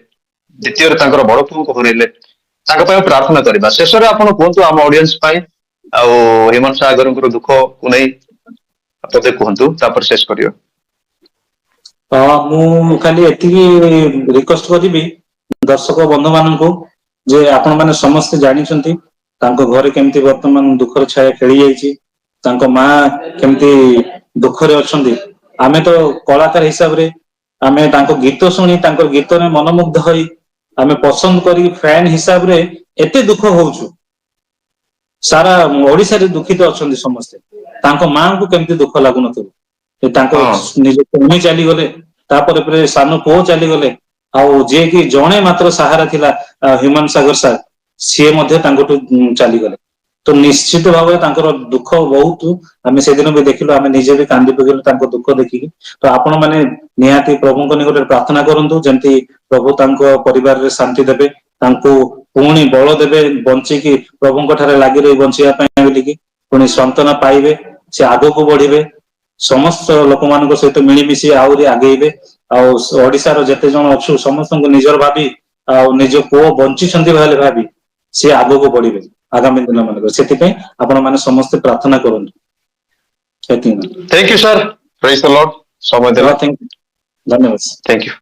ଦ୍ୱିତୀୟରେ ତାଙ୍କର ବଡ ପୁଅଙ୍କୁ ହରେଇଲେ, ତାଙ୍କ ପାଇଁ ପ୍ରାର୍ଥନା କରିବା। ଶେଷରେ ଆପଣ କୁହନ୍ତୁ ଆମ ଅଡିଏନ୍ସ ପାଇଁ, ଆଉ ହ୍ୟୁମାନ ସାଗରଙ୍କର ଦୁଃଖକୁ ନେଇ ପଦେ କୁହନ୍ତୁ, ତାପରେ ଶେଷ କରିବା। ମୁଁ ଖାଲି ଏତିକି ରିକ୍ୱେଷ୍ଟ କରିବି ଦର୍ଶକ ବନ୍ଧୁ ମାନଙ୍କୁ, ଯେ ଆପଣ ମାନେ ସମସ୍ତେ ଜାଣିଛନ୍ତି ତାଙ୍କ ଘରେ କେମିତି ବର୍ତ୍ତମାନ ଦୁଃଖର ଛାୟା ଖେଳି ଯାଇଛି, ତାଙ୍କ ମା କେମିତି ଦୁଃଖରେ ଅଛନ୍ତି। ଆମେ ତ କଳାକାର ହିସାବରେ ଆମେ ତାଙ୍କ ଗୀତ ଶୁଣି, ତାଙ୍କର ଗୀତରେ ମନମୁଗ୍ଧ ହୋଇ ଆମେ ପସନ୍ଦ କରି ଫ୍ୟାନ ହିସାବରେ ଏତେ ଦୁଃଖ ହଉଛୁ। ସାରା ଓଡିଶାରେ ଦୁଃଖିତ ଅଛନ୍ତି ସମସ୍ତେ, ତାଙ୍କ ମାଙ୍କୁ କେମିତି ଦୁଃଖ ଲାଗୁନଥିବ। ତାଙ୍କ ହଁ ନିଜ ସ୍ୱାମୀ ଚାଲିଗଲେ, ତାପରେ ପରେ ସାନ ପୁଅ ଚାଲିଗଲେ, ଆଉ ଯିଏକି ଜଣେ ମାତ୍ର ସାହାରା ଥିଲା ହ୍ୟୁମାନ ସାଗର ସାର୍, ସିଏ ମଧ୍ୟ ତାଙ୍କଠୁ ଚାଲିଗଲେ। ତ ନିଶ୍ଚିତ ଭାବରେ ତାଙ୍କର ଦୁଃଖ ବହୁତ, ଆମେ ସେଦିନ ବି ଦେଖିଲୁ, ଆମେ ନିଜେ ବି କାନ୍ଦି ପକେଇଲୁ ତାଙ୍କ ଦୁଃଖ ଦେଖିକି। ତ ଆପଣ ମାନେ ନିହାତି ପ୍ରଭୁଙ୍କ ନିକଟରେ ପ୍ରାର୍ଥନା କରନ୍ତୁ, ଯେମିତି ପ୍ରଭୁ ତାଙ୍କ ପରିବାରରେ ଶାନ୍ତି ଦେବେ, ତାଙ୍କୁ ପୁଣି ବଳ ଦେବେ ବଞ୍ଚିକି ପ୍ରଭୁଙ୍କ ଠାରେ ଲାଗି ରହି ବଞ୍ଚିବା ପାଇଁ ବୋଲିକି, ପୁଣି ସାନ୍ତ୍ୱନା ପାଇବେ, ସେ ଆଗକୁ ବଢିବେ, ସମସ୍ତ ଲୋକମାନଙ୍କ ସହିତ ମିଳିମିଶି ଆହୁରି ଆଗେଇବେ। ଆଉ ଓଡିଶାର ଯେତେ ଜଣ ଅଛୁ ସମସ୍ତଙ୍କୁ ନିଜର ଭାବି, ଆଉ ନିଜ ପୁଅ ବଞ୍ଚିଛନ୍ତି ବୋଲି ଭାବି ସିଏ ଆଗକୁ ବଢିବେ ଆଗାମୀ ଦିନ ମାନଙ୍କରେ। ସେଥିପାଇଁ ଆପଣ ମାନେ ସମସ୍ତେ ପ୍ରାର୍ଥନା କରନ୍ତୁ। ସେତିକି। ଥ୍ୟାଙ୍କ ୟୁ ସାର୍, ପ୍ରେଜ୍ ଦ ଲର୍ଡ, ସମୟ ହଁ, ଦେଲେ। ଥ୍ୟାଙ୍କ ୟୁ, ଧନ୍ୟବାଦ। Thank you.